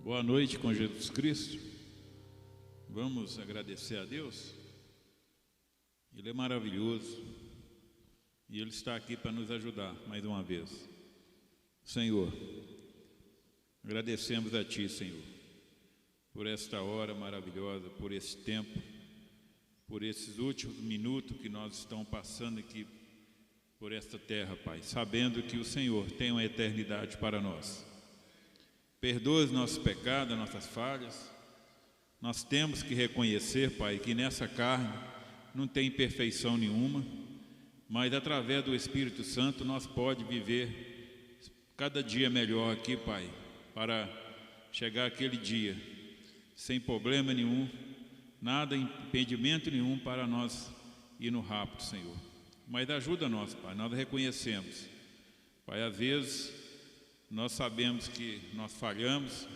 Boa noite com Jesus Cristo. Vamos agradecer a Deus. Ele é maravilhoso e Ele está aqui para nos ajudar mais uma vez. Senhor, agradecemos a Ti, Senhor, por esta hora maravilhosa, por esse tempo, por esses últimos minutos que nós estamos passando aqui por esta terra, Pai, sabendo que o Senhor tem uma eternidade para nós. Perdoa os nossos pecados, as nossas falhas. Nós temos que reconhecer, Pai, que nessa carne não tem perfeição nenhuma, mas através do Espírito Santo nós podemos viver cada dia melhor aqui, Pai, para chegar aquele dia sem problema nenhum, nada, impedimento nenhum para nós ir no rápido, Senhor. Mas ajuda nós, Pai, nós reconhecemos, Pai, às vezes nós sabemos que nós falhamos,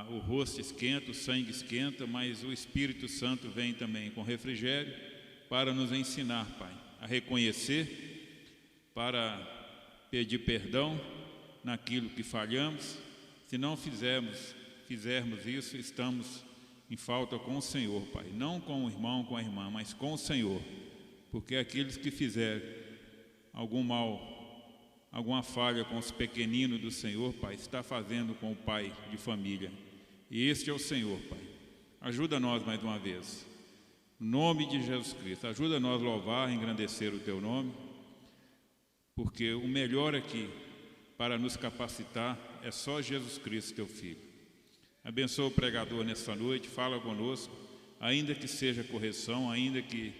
o rosto esquenta, o sangue esquenta, mas o Espírito Santo vem também com refrigério para nos ensinar, Pai, a reconhecer, para pedir perdão naquilo que falhamos. Se não fizermos isso, estamos em falta com o Senhor, Pai, não com o irmão, com a irmã, mas com o Senhor, porque aqueles que fizerem algum mal, alguma falha com os pequeninos do Senhor, Pai, está fazendo com o pai de família. E este é o Senhor, Pai. Ajuda nós mais uma vez. No nome de Jesus Cristo, ajuda nós a louvar, a engrandecer o Teu nome, porque o melhor aqui, para nos capacitar, é só Jesus Cristo, Teu Filho. Abençoa o pregador nesta noite, fala conosco, ainda que seja correção, ainda que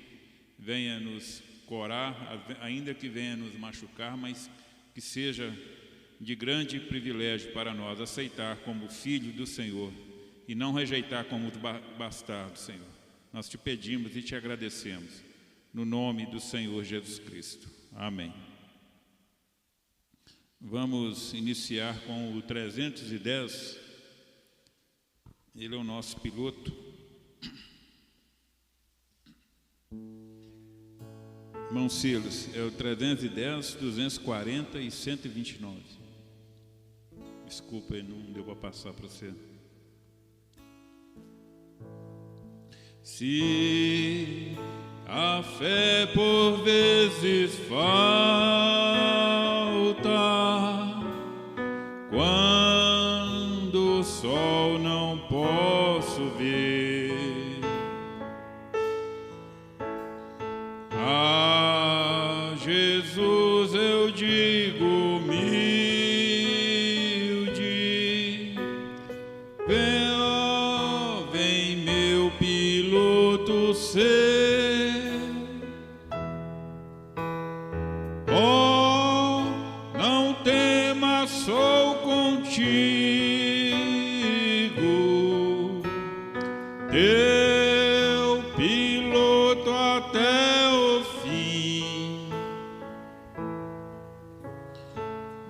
venha nos corar, ainda que venha nos machucar, mas que seja de grande privilégio para nós aceitar como filho do Senhor e não rejeitar como bastardo, Senhor. Nós te pedimos e te agradecemos, no nome do Senhor Jesus Cristo. Amém. Vamos iniciar com o 310. Ele é o nosso piloto. Irmão Silas, é o 310, 240 e 129. Desculpa, não deu para passar para você. Se a fé por vezes falta, quando o sol não posso ver, Jesus eu digo humilde, vem meu piloto ser. Oh, não temas, sou contigo, teu piloto até o fim.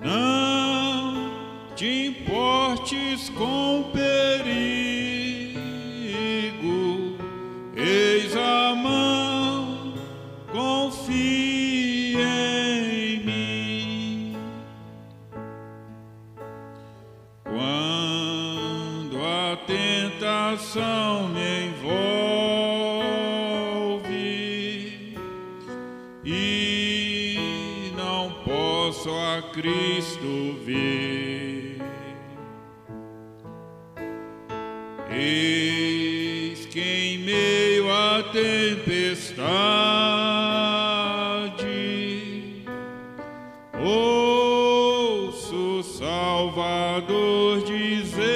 Não te importes com o perigo, eis a mão, confia em mim. Quando a tentação me envolve e não posso a Cristo ver, eis que em meio à tempestade ouço o Salvador dizer: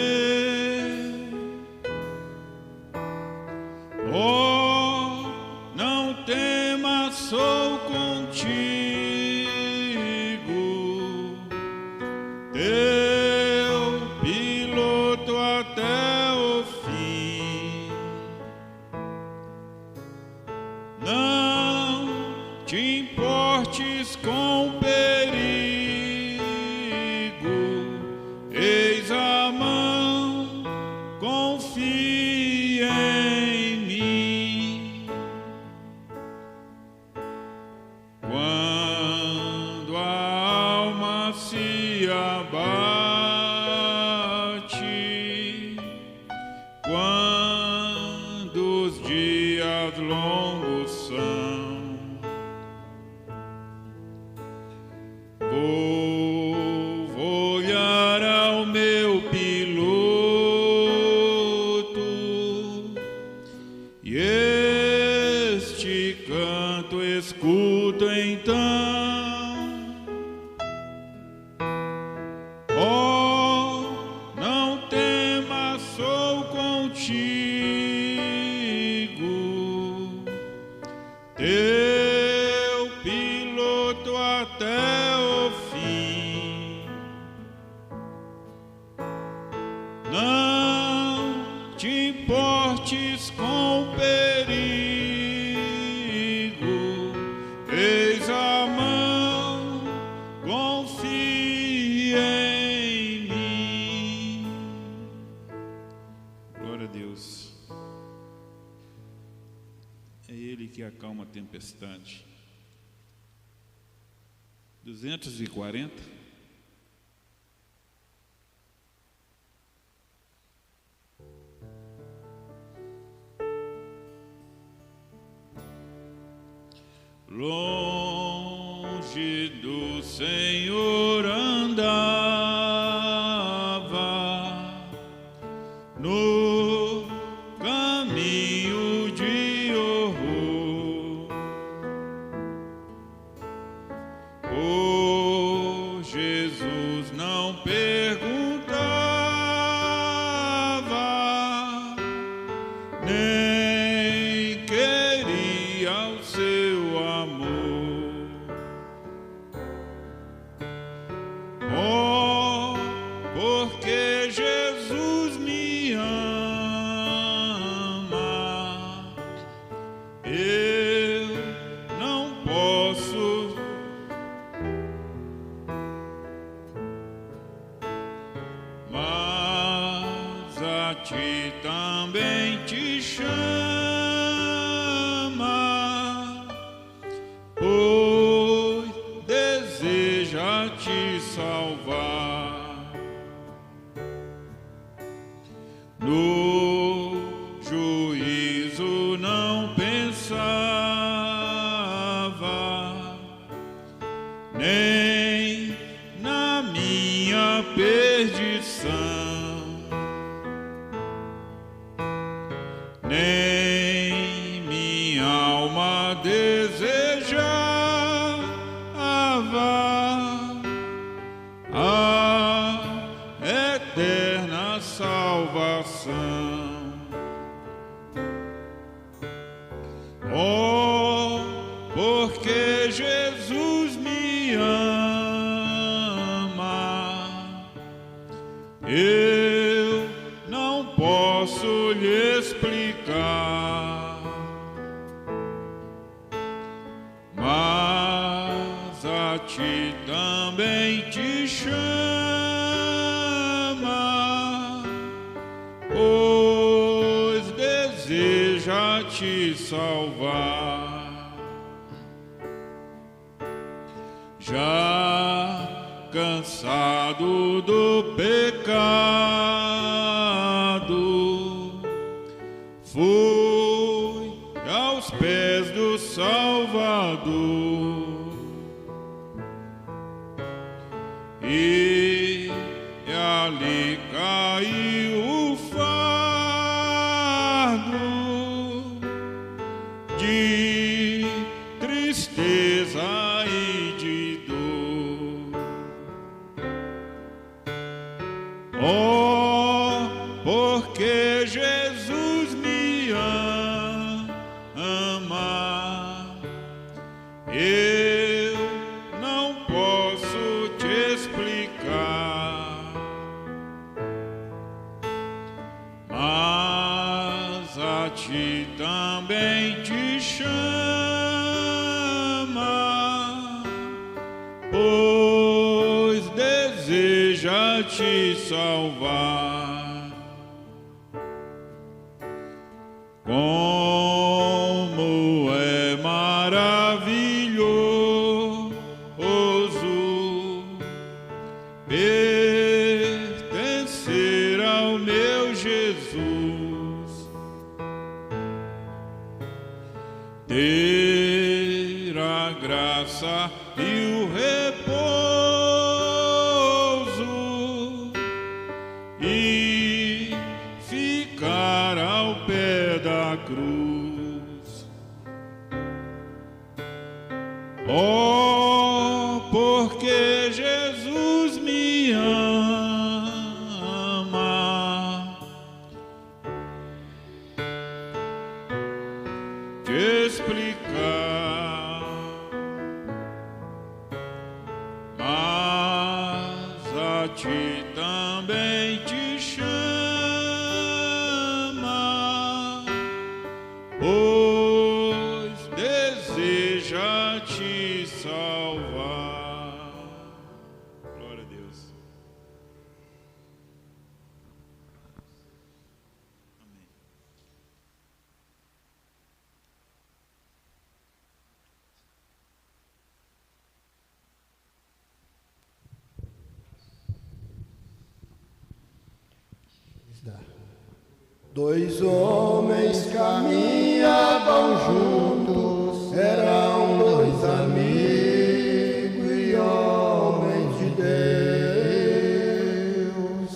oh, não temas, sou contigo, teu piloto até o fim. Não te importes com o perigo, eis a mão, confia em mim. Quando a alma se abate o meu piloto, e este canto escuta então. Oh, não temas, sou contigo, teu piloto até o fim. Não te importes com perigo, eis a mão, confia em mim. Glória a Deus. É Ele que acalma a tempestade. 240. Longe do Senhor andava, no caminho de horror. Oh, Jesus não perguntava, nem queria o seu amor. Oh, porque Jesus me ama, eu não posso mas a ti também te chama, pois deseja te salvar. No juízo não pensava, nem na minha perdição, nem minha alma desejava a eterna salvação. Oh, porque Jesus me ama, eu não posso lhe explicar, mas a ti também te chama, pois deseja te salvar. Já cansado do pecado, fui aos pés do Salvador, e ali caiu o fardo de tristeza e de dor. Oh, porque Jesus me ama, eu não posso te explicar, mas a ti também te chama, pois deseja te salvar. Como é maravilhoso pertencer ao meu Jesus, ter a graça e o repouso na cruz. Oh, porque Jesus me ama, que explicar, mas a ti também te chama, pois deseja te salvar. Glória a Deus. Amém. Dois homens caminhavam juntos, eram dois amigos e homens de Deus.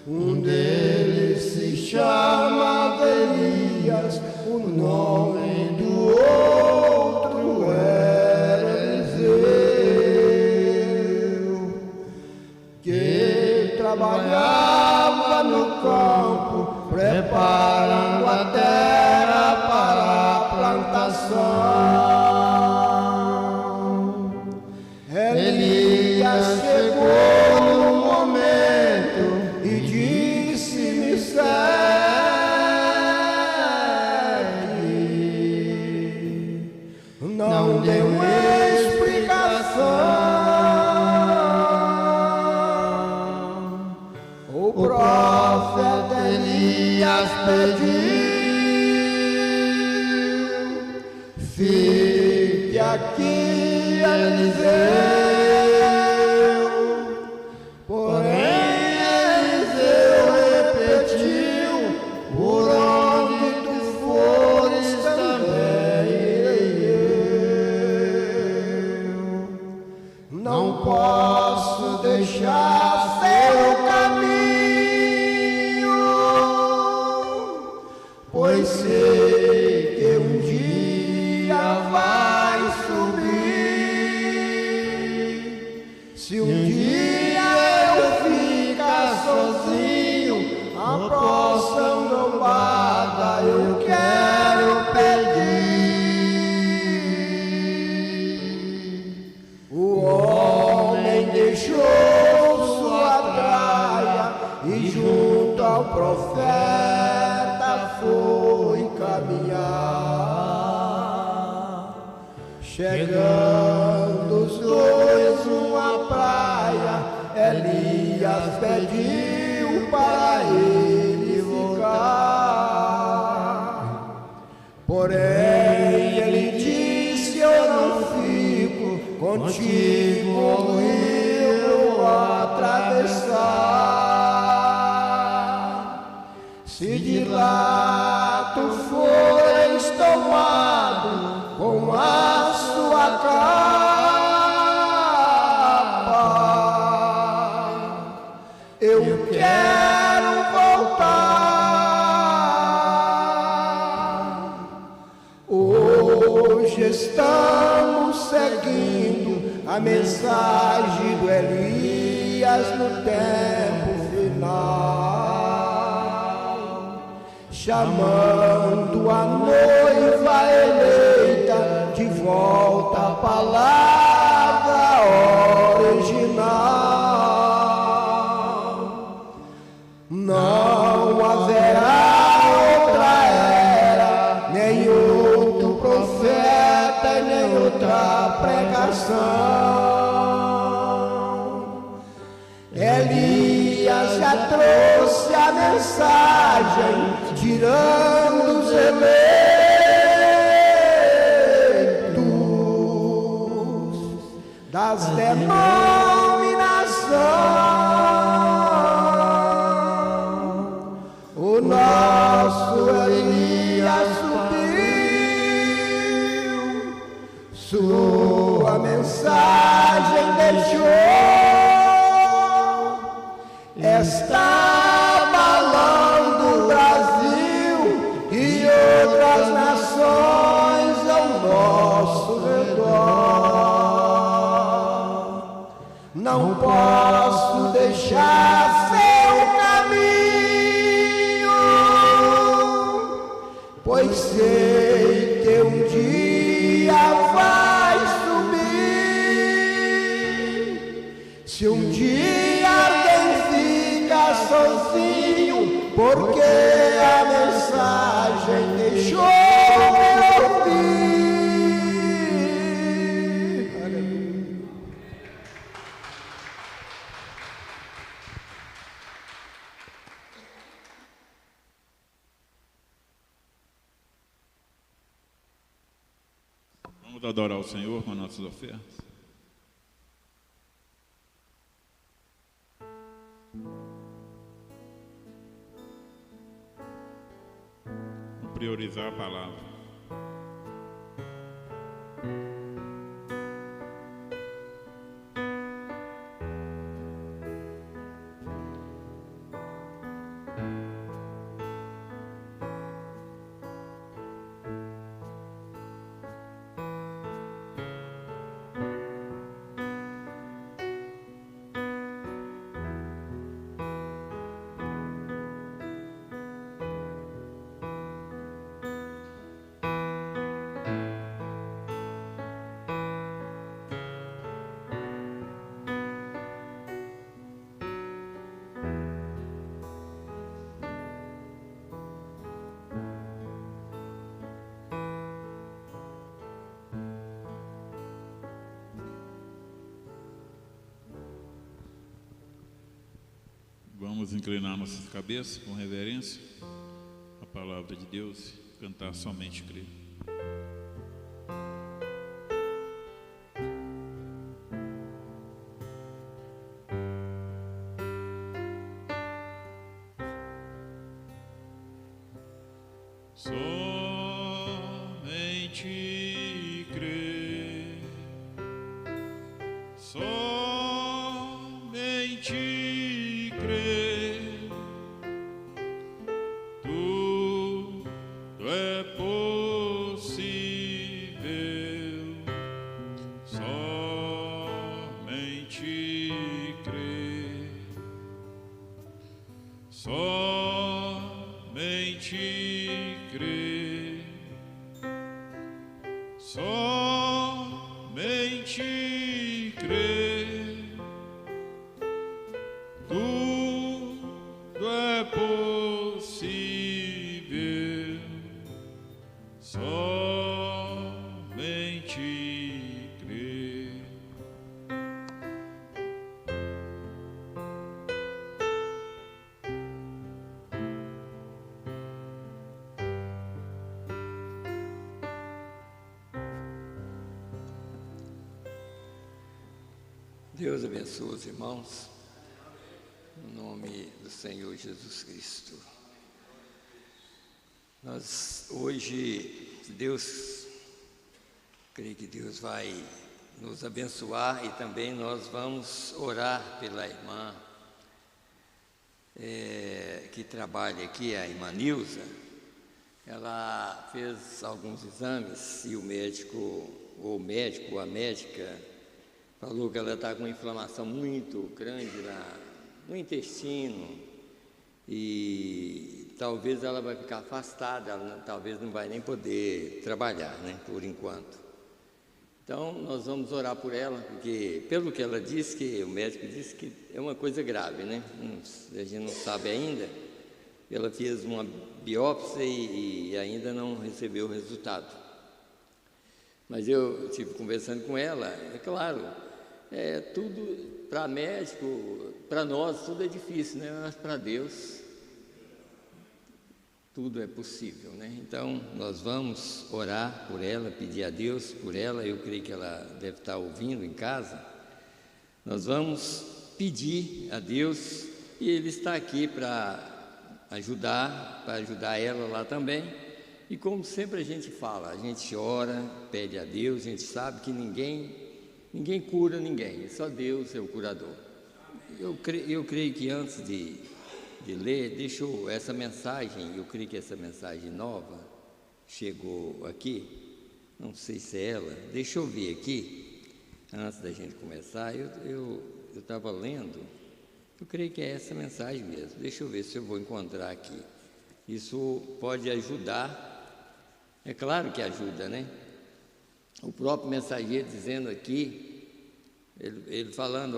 Um deles se chamava Elias, o nome do outro era Eliseu, que trabalhava no campo, preparando a terra para a plantação. Elias chegou no momento e disse: me segue. Não deu explicação. O profeta Elias pediu: fique aqui, Eliseu. Porém Eliseu repetiu: por onde tu fores também irei eu. Não posso deixar seu caminho, pois sei que um dia vai subir. Se um dia eu ficar sozinho, a porção lombada eu quero pedir. O homem deixou sua traia e junto ao profeta foi caminhar. Chegando os dois numa praia, Elias pediu para ele ficar. Porém ele disse: eu não fico contigo, o rio atravessar. Se de lá tu fores tomado com a sua capa, eu quero voltar. Hoje estamos seguindo a mensagem do Elias no tempo final, chamando a noiva eleita de volta à palavra original. Não haverá outra era, nem outro profeta, nem outra pregação. Elias já trouxe a mensagem, tirando os eleitos das denominações. O nosso Elias subiu, sua mensagem deixou. Está abalando o Brasil e posso deixar seu caminho, pois sei que um dia vai subir. Se um dia alguém fica sozinho, porque a mensagem deixou meu ouvir. Vamos adorar o Senhor com as nossas ofertas. Vamos priorizar a palavra. Vamos inclinar nossas cabeças com reverência à palavra de Deus, cantar somente crer. Somente crer, somente crer, tudo é possível, somente crer, somente crer, somente crer, tudo é possível, somente crer. Deus abençoe os irmãos, no nome do Senhor Jesus Cristo. Nós hoje, creio que Deus vai nos abençoar e também nós vamos orar pela irmã que trabalha aqui, a irmã Nilza. Ela fez alguns exames e o médico, a médica, falou que ela está com uma inflamação muito grande no intestino e talvez ela vai ficar afastada, ela talvez não vai nem poder trabalhar, né, por enquanto. Então, nós vamos orar por ela, porque pelo que ela disse, que o médico disse que é uma coisa grave, né? A gente não sabe ainda. Ela fez uma biópsia e ainda não recebeu o resultado. Mas eu estive conversando com ela, é claro, tudo para médico, para nós tudo é difícil, né? Mas para Deus tudo é possível, né? Então nós vamos orar por ela, pedir a Deus por ela. Eu creio que ela deve estar ouvindo em casa. Nós vamos pedir a Deus e Ele está aqui para ajudar ela lá também. E como sempre a gente fala, a gente ora, pede a Deus, a gente sabe que ninguém cura ninguém, só Deus é o curador. Eu creio que antes de ler, deixou essa mensagem, eu creio que essa mensagem nova chegou aqui, não sei se é ela, deixa eu ver aqui, antes da gente começar, eu estava lendo, eu creio que é essa mensagem mesmo. Deixa eu ver se eu vou encontrar aqui. Isso pode ajudar, é claro que ajuda, né? O próprio mensageiro dizendo aqui, ele falando,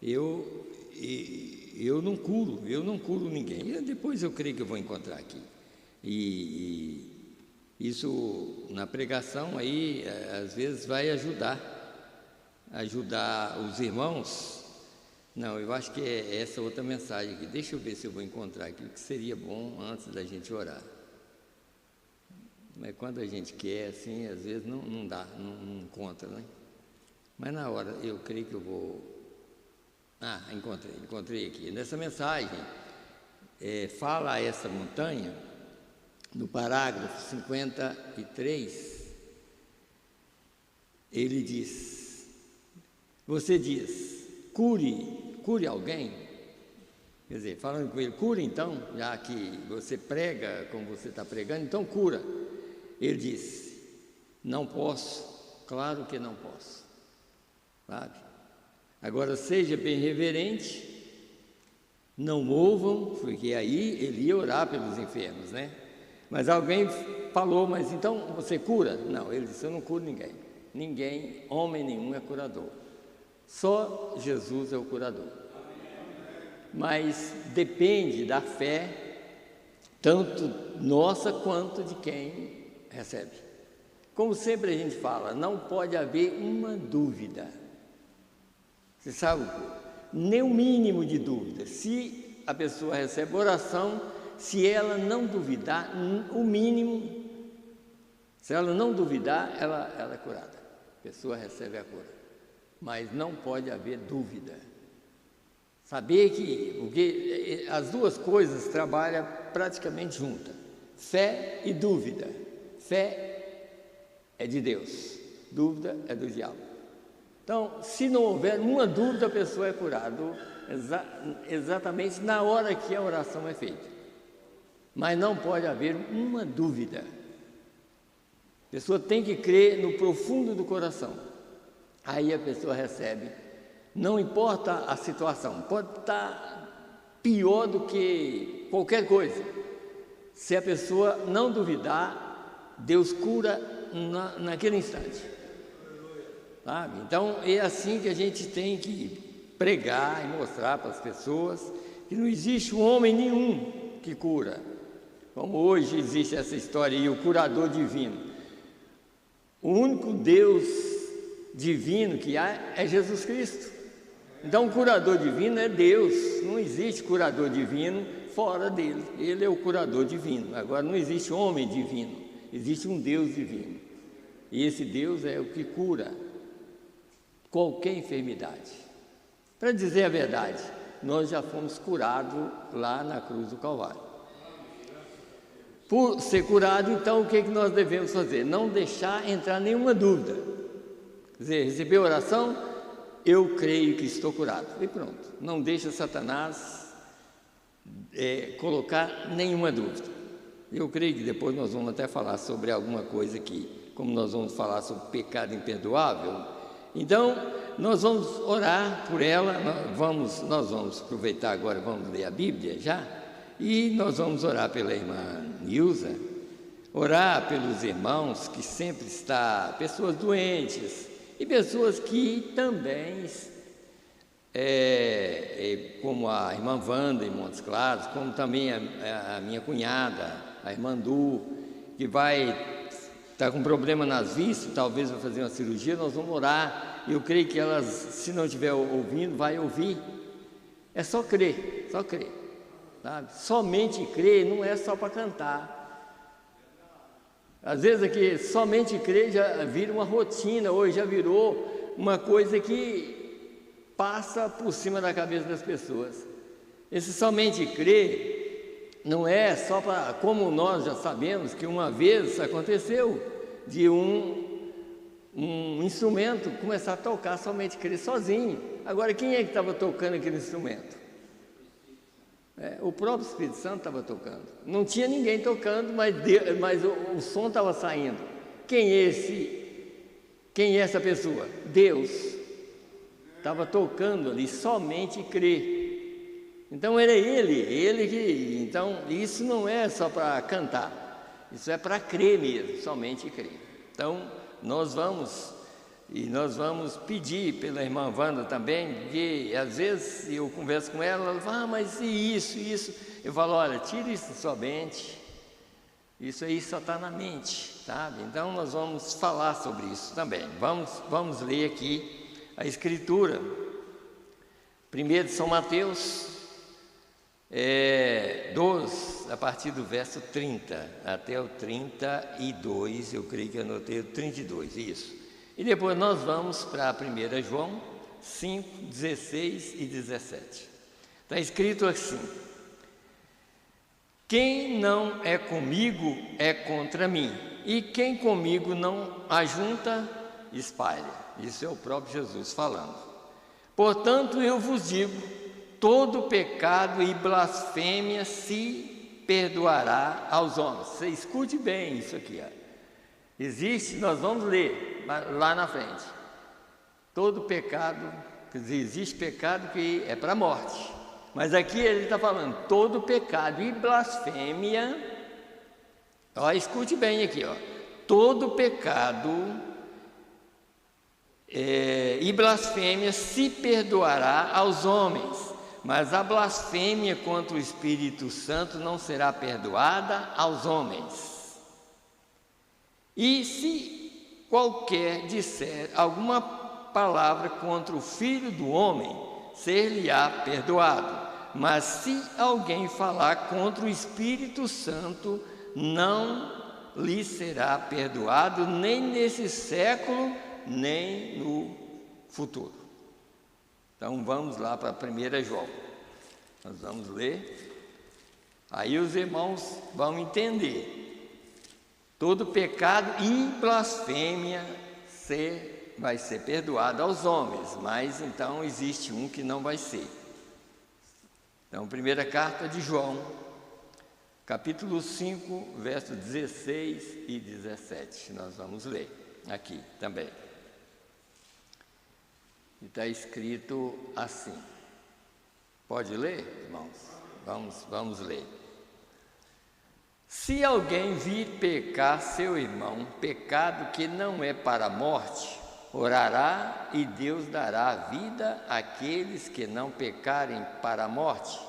eu não curo ninguém. E depois eu creio que eu vou encontrar aqui. E isso na pregação aí, às vezes vai ajudar os irmãos. Não, eu acho que é essa outra mensagem aqui. Deixa eu ver se eu vou encontrar aqui, o que seria bom antes da gente orar. Mas quando a gente quer, assim, às vezes não dá, não encontra, né? Mas na hora, eu creio que eu vou... encontrei aqui. Nessa mensagem, fala essa montanha, no parágrafo 53, ele diz, você diz, cure alguém, quer dizer, falando com ele, cure então, já que você prega como você está pregando, então cura. Ele disse, não posso, claro que não posso, sabe? Agora seja bem reverente, não movam, porque aí ele ia orar pelos enfermos, né? Mas alguém falou, mas então você cura? Não, ele disse, eu não curo ninguém. Ninguém, homem nenhum é curador. Só Jesus é o curador. Mas depende da fé, tanto nossa quanto de quem recebe. Como sempre a gente fala, não pode haver uma dúvida. Você sabe, nem o mínimo de dúvida. Se a pessoa recebe oração, se ela não duvidar, o mínimo, se ela não duvidar, ela é curada. A pessoa recebe a cura. Mas não pode haver dúvida. Saber porque as duas coisas trabalham praticamente juntas. Fé e dúvida. Fé é de Deus, dúvida é do diabo. Então, se não houver uma dúvida, a pessoa é curada, exatamente na hora que a oração é feita. Mas não pode haver uma dúvida. A pessoa tem que crer no profundo do coração. Aí a pessoa recebe. Não importa a situação, pode estar pior do que qualquer coisa. Se a pessoa não duvidar, Deus cura naquele instante. Sabe? Então é assim que a gente tem que pregar e mostrar para as pessoas que não existe homem nenhum que cura. Como hoje existe essa história aí, o curador divino. O único Deus divino que há é Jesus Cristo. Então o curador divino é Deus, não existe curador divino fora dele. Ele é o curador divino. Agora não existe homem divino, existe um Deus divino. E esse Deus é o que cura qualquer enfermidade. Para dizer a verdade, nós já fomos curados lá na cruz do Calvário. Por ser curado, então, o que nós devemos fazer? Não deixar entrar nenhuma dúvida. Quer dizer, receber oração, eu creio que estou curado. E pronto. Não deixa Satanás colocar nenhuma dúvida. Eu creio que depois nós vamos até falar sobre alguma coisa aqui, como nós vamos falar sobre pecado imperdoável. Então, nós vamos orar por ela, nós vamos aproveitar agora, vamos ler a Bíblia já, e nós vamos orar pela irmã Nilza, orar pelos irmãos que sempre estão, pessoas doentes, e pessoas que também, como a irmã Wanda em Montes Claros, como também a minha cunhada, a irmã Du, que está com problema nas vistas, talvez vai fazer uma cirurgia, nós vamos orar. Eu creio que elas, se não estiver ouvindo, vai ouvir. É só crer, sabe? Somente crer não é só para cantar. Às vezes aqui, somente crer já vira uma rotina, hoje já virou uma coisa que passa por cima da cabeça das pessoas. Esse somente crer não é só para, como nós já sabemos que uma vez aconteceu, de um instrumento começar a tocar, somente crer sozinho. Agora, quem é que estava tocando aquele instrumento? O próprio Espírito Santo estava tocando. Não tinha ninguém tocando, mas o som estava saindo. Quem é essa pessoa? Deus. estava tocando ali, somente crer. Então era ele que... Então isso não é só para cantar, isso é para crer mesmo, somente crer. Então nós vamos pedir pela irmã Wanda também, porque às vezes eu converso com ela, ela fala, mas e isso? Eu falo, olha, tira isso da sua mente, isso aí só está na mente, sabe? Então nós vamos falar sobre isso também. Vamos ler aqui a Escritura. 1 de São Mateus 12, a partir do verso 30 até o 32, eu creio que eu anotei o 32, isso. E depois nós vamos para 1 João 5, 16 e 17. Está escrito assim: quem não é comigo é contra mim, e quem comigo não ajunta, espalha. Isso é o próprio Jesus falando. Portanto, eu vos digo, todo pecado e blasfêmia se perdoará aos homens. Você escute bem isso aqui, ó. Existe, nós vamos ler lá na frente. Todo pecado, quer dizer, existe pecado que é para a morte. Mas aqui ele está falando, todo pecado e blasfêmia, ó, escute bem aqui, ó. Todo pecado e blasfêmia se perdoará aos homens, mas a blasfêmia contra o Espírito Santo não será perdoada aos homens. E se qualquer disser alguma palavra contra o Filho do Homem, ser-lhe-á perdoado. Mas se alguém falar contra o Espírito Santo, não lhe será perdoado, nem nesse século, nem no futuro. Então vamos lá para 1 João. Nós vamos ler. Aí os irmãos vão entender. Todo pecado e blasfêmia vai ser perdoado aos homens, mas então existe um que não vai ser. Então, primeira carta de João, capítulo 5, versos 16 e 17, nós vamos ler aqui também. E está escrito assim. Pode ler, irmãos? Vamos ler. Se alguém vir pecar seu irmão, pecado que não é para a morte, orará e Deus dará vida àqueles que não pecarem para a morte.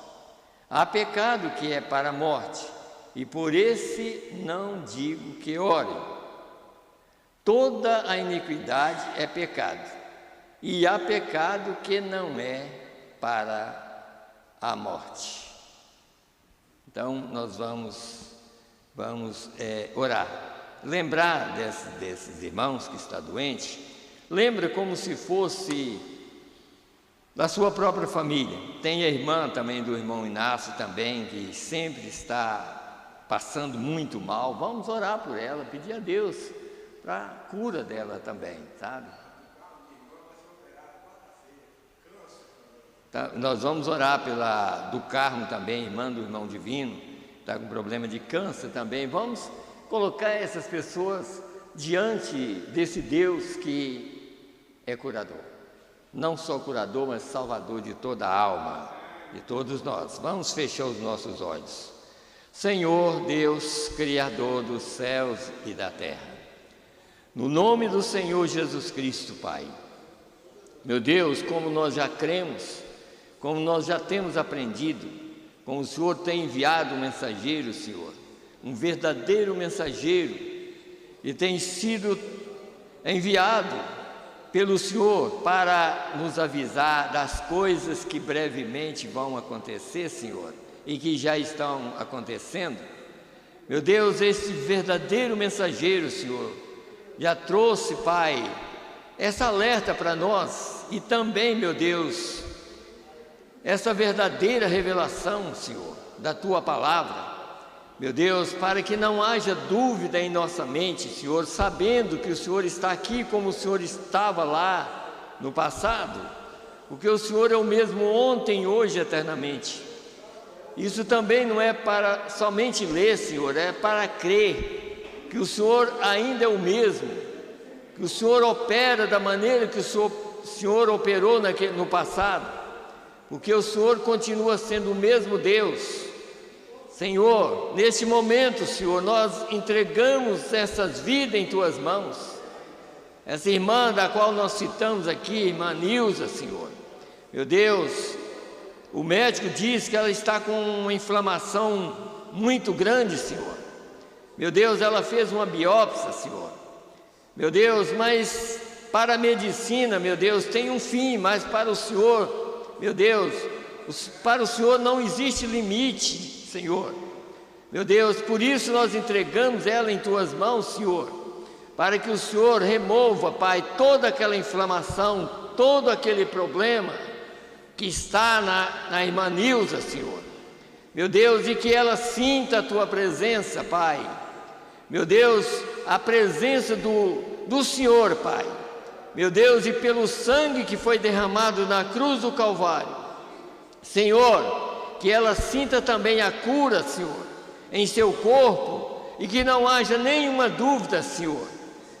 Há pecado que é para a morte, e por esse não digo que orem. Toda a iniquidade é pecado, e há pecado que não é para a morte. Então nós vamos orar, lembrar desses irmãos que está doente, lembra como se fosse da sua própria família. Tem a irmã também do irmão Inácio também, que sempre está passando muito mal. Vamos orar por ela, pedir a Deus para a cura dela também, sabe? Tá, nós vamos orar pela do Carmo também, irmã do irmão Divino, está com problema de câncer também. Vamos colocar essas pessoas diante desse Deus que é curador. Não só curador, mas salvador de toda a alma, de todos nós. Vamos fechar os nossos olhos. Senhor Deus, Criador dos céus e da terra, no nome do Senhor Jesus Cristo, Pai, meu Deus, como nós já cremos, como nós já temos aprendido, como o Senhor tem enviado um mensageiro, Senhor, um verdadeiro mensageiro, e tem sido enviado pelo Senhor para nos avisar das coisas que brevemente vão acontecer, Senhor, e que já estão acontecendo. Meu Deus, esse verdadeiro mensageiro, Senhor, já trouxe, Pai, essa alerta para nós, e também, meu Deus, essa verdadeira revelação, Senhor, da Tua Palavra, meu Deus, para que não haja dúvida em nossa mente, Senhor, sabendo que o Senhor está aqui como o Senhor estava lá no passado, porque o Senhor é o mesmo ontem, hoje, eternamente. Isso também não é para somente ler, Senhor, é para crer que o Senhor ainda é o mesmo, que o Senhor opera da maneira que o Senhor Senhor operou no passado, porque o Senhor continua sendo o mesmo Deus. Senhor, neste momento, Senhor, nós entregamos essas vidas em Tuas mãos. Essa irmã da qual nós citamos aqui, irmã Nilza, Senhor, meu Deus, o médico diz que ela está com uma inflamação muito grande, Senhor. Meu Deus, ela fez uma biópsia, Senhor. Meu Deus, mas para a medicina, meu Deus, tem um fim, mas para o Senhor, meu Deus, para o Senhor não existe limite, Senhor. Meu Deus, por isso nós entregamos ela em Tuas mãos, Senhor, para que o Senhor remova, Pai, toda aquela inflamação, todo aquele problema que está na irmã Nilza, Senhor. Meu Deus, e que ela sinta a Tua presença, Pai. Meu Deus, a presença do Senhor, Pai. Meu Deus, e pelo sangue que foi derramado na cruz do Calvário, Senhor, que ela sinta também a cura, Senhor, em seu corpo, e que não haja nenhuma dúvida, Senhor.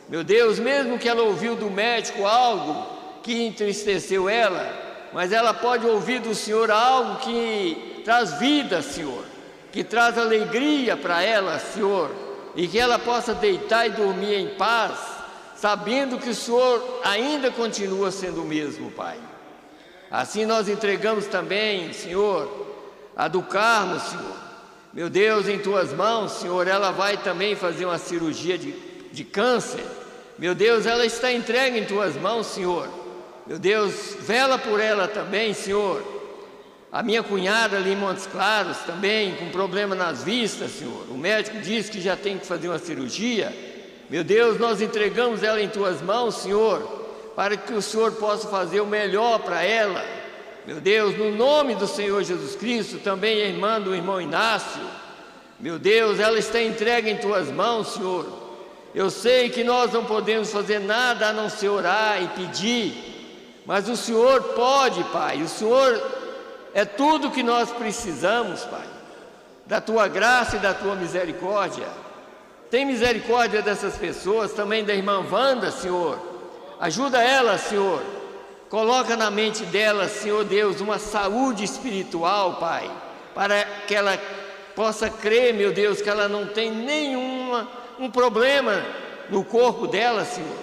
Meu Deus, mesmo que ela ouviu do médico algo que entristeceu ela, mas ela pode ouvir do Senhor algo que traz vida, Senhor, que traz alegria para ela, Senhor, e que ela possa deitar e dormir em paz, sabendo que o Senhor ainda continua sendo o mesmo, Pai. Assim nós entregamos também, Senhor, a do Carmo, Senhor. Meu Deus, em Tuas mãos, Senhor, ela vai também fazer uma cirurgia de câncer. Meu Deus, ela está entregue em Tuas mãos, Senhor. Meu Deus, vela por ela também, Senhor. A minha cunhada ali em Montes Claros também, com problema nas vistas, Senhor. O médico disse que já tem que fazer uma cirurgia. Meu Deus, nós entregamos ela em Tuas mãos, Senhor, para que o Senhor possa fazer o melhor para ela. Meu Deus, no nome do Senhor Jesus Cristo, também a irmã do irmão Inácio. Meu Deus, ela está entregue em Tuas mãos, Senhor. Eu sei que nós não podemos fazer nada a não ser orar e pedir, mas o Senhor pode, Pai. O Senhor é tudo que nós precisamos, Pai, da Tua graça e da Tua misericórdia. Tem misericórdia dessas pessoas, também da irmã Wanda, Senhor. Ajuda ela, Senhor. Coloca na mente dela, Senhor Deus, uma saúde espiritual, Pai, para que ela possa crer, meu Deus, que ela não tem um problema no corpo dela, Senhor,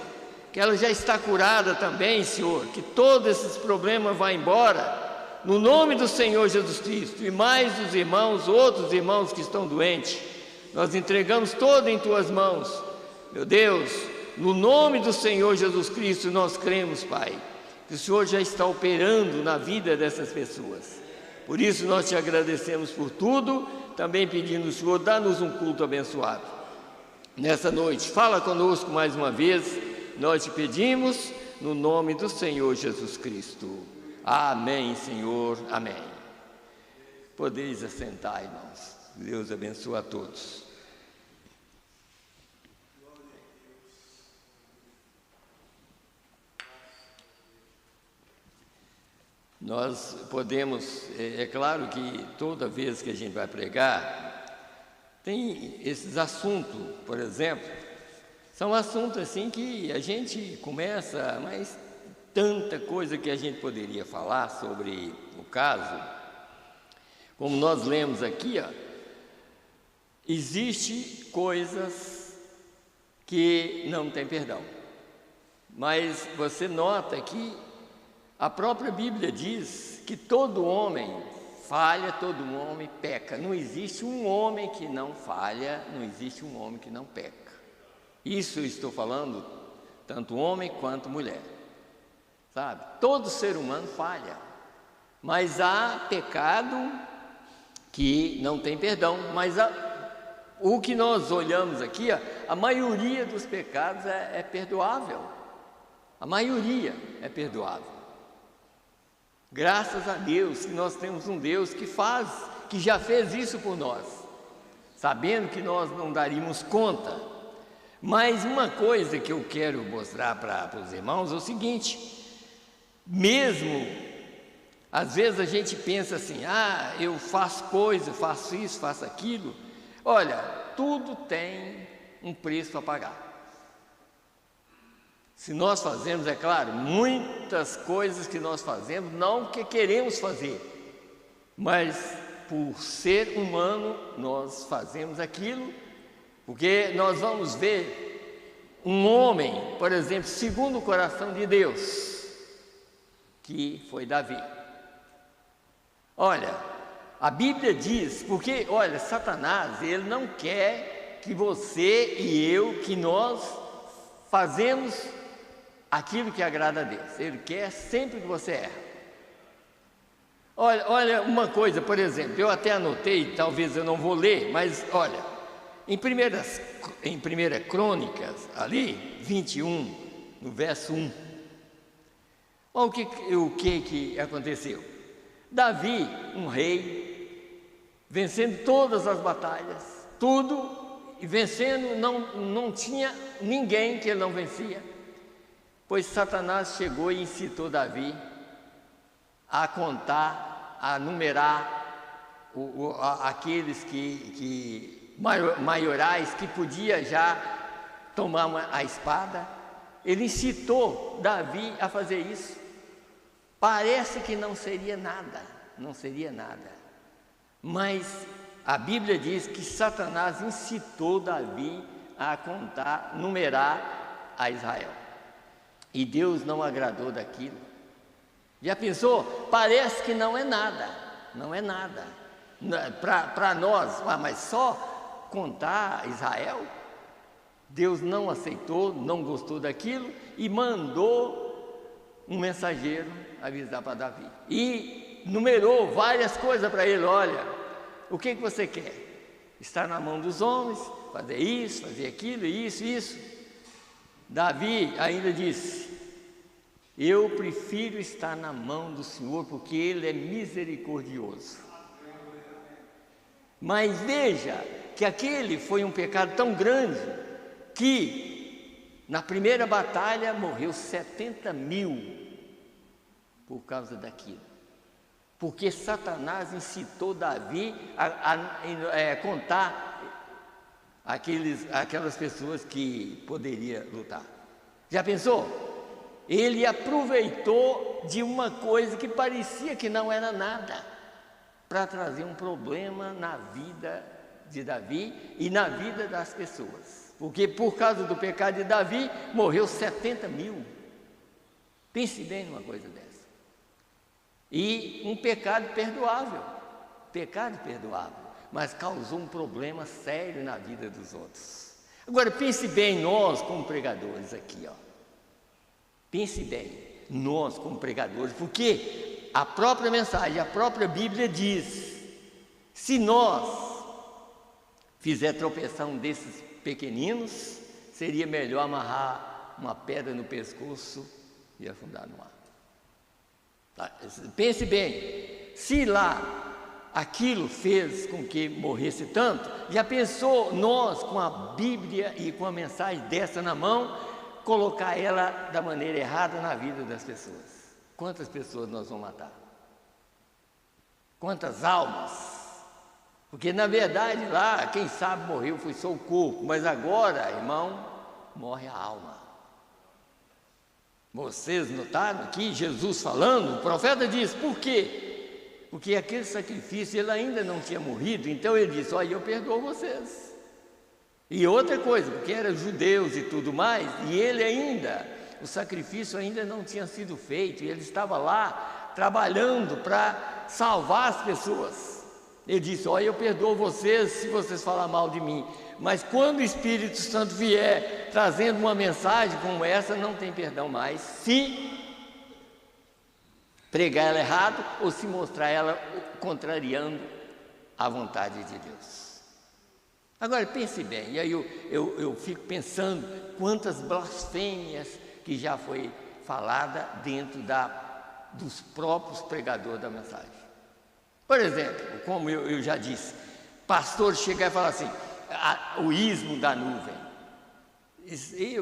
que ela já está curada também, Senhor, que todos esses problemas vão embora, no nome do Senhor Jesus Cristo. E mais os irmãos, outros irmãos que estão doentes, nós entregamos todo em Tuas mãos, meu Deus, no nome do Senhor Jesus Cristo. Nós cremos, Pai, que o Senhor já está operando na vida dessas pessoas. Por isso nós Te agradecemos por tudo, também pedindo ao Senhor, dá-nos um culto abençoado. Nessa noite, fala conosco mais uma vez, nós Te pedimos, no nome do Senhor Jesus Cristo. Amém, Senhor, amém. Podeis assentar, irmãos. Deus abençoe a todos. Nós podemos, é claro que toda vez que a gente vai pregar, tem esses assuntos, por exemplo, são assuntos assim que a gente começa, mas tanta coisa que a gente poderia falar sobre o caso. Como nós lemos aqui, existe coisas que não tem perdão, mas você nota que a própria Bíblia diz que todo homem falha, todo homem peca. Não existe um homem que não falha, não existe um homem que não peca. Isso eu estou falando tanto homem quanto mulher, sabe? Todo ser humano falha, mas há pecado que não tem perdão. Mas o que nós olhamos aqui, a maioria dos pecados é perdoável. A maioria é perdoável. Graças a Deus que nós temos um Deus que já fez isso por nós, sabendo que nós não daríamos conta. Mas uma coisa que eu quero mostrar para os irmãos é o seguinte: mesmo, às vezes a gente pensa assim, eu faço coisa, faço isso, faço aquilo. Olha, tudo tem um preço a pagar. Se nós fazemos, é claro, muitas coisas que nós fazemos, não que queremos fazer, mas por ser humano, nós fazemos aquilo, porque nós vamos ver um homem, por exemplo, segundo o coração de Deus, que foi Davi. Olha, a Bíblia diz, porque, olha, Satanás, ele não quer que você e eu, que nós fazemos aquilo que agrada a Deus. Ele quer sempre que você erra. Olha uma coisa, por exemplo, eu até anotei, talvez eu não vou ler, mas olha, em 1 Crônicas, ali, 21, no verso 1, olha o que aconteceu. Davi, um rei, vencendo todas as batalhas, tudo, e vencendo, não tinha ninguém que ele não vencia, pois Satanás chegou e incitou Davi a contar, a numerar aqueles maiorais que podia já tomar a espada. Ele incitou Davi a fazer isso. Parece que não seria nada, mas a Bíblia diz que Satanás incitou Davi a contar, numerar a Israel, e Deus não agradou daquilo. Já pensou? Parece que não é nada, para nós, mas só contar Israel? Deus não aceitou, não gostou daquilo e mandou um mensageiro avisar para Davi, e numerou várias coisas para ele. Olha, o que você quer? Estar na mão dos homens, fazer isso, fazer aquilo, isso. Davi ainda disse: eu prefiro estar na mão do Senhor, porque Ele é misericordioso. Mas veja que aquele foi um pecado tão grande que na primeira batalha morreu 70.000 por causa daquilo, porque Satanás incitou Davi a contar aquelas pessoas que poderia lutar. Já pensou? Ele aproveitou de uma coisa que parecia que não era nada, para trazer um problema na vida de Davi e na vida das pessoas, porque por causa do pecado de Davi morreu 70.000. Pense bem numa coisa dessa. E um pecado perdoável, mas causou um problema sério na vida dos outros. Agora pense bem, nós como pregadores aqui, pense bem, nós como pregadores, porque a própria mensagem, a própria Bíblia diz: se nós fizer tropeçar um desses pequeninos, seria melhor amarrar uma pedra no pescoço e afundar no mar. Pense bem, se lá aquilo fez com que morresse tanto, já pensou nós com a Bíblia e com a mensagem dessa na mão, colocar ela da maneira errada na vida das pessoas? Quantas pessoas nós vamos matar? Quantas almas? Porque na verdade lá, quem sabe morreu foi só o corpo, mas agora, irmão, morre a alma. Vocês notaram aqui Jesus falando? O profeta diz: por quê? Porque aquele sacrifício ele ainda não tinha morrido, então ele disse: olha, eu perdoo vocês. E outra coisa, porque eram judeus e tudo mais, e ele ainda, o sacrifício ainda não tinha sido feito, e ele estava lá trabalhando para salvar as pessoas. Ele disse: olha, eu perdoo vocês se vocês falar mal de mim, mas quando o Espírito Santo vier trazendo uma mensagem como essa, não tem perdão mais, se pregar ela errado ou se mostrar ela contrariando a vontade de Deus. Agora pense bem, e aí eu fico pensando quantas blasfêmias que já foi falada dentro dos próprios pregadores da mensagem. Por exemplo, como eu já disse, pastor chegar e falar assim: o ismo da nuvem.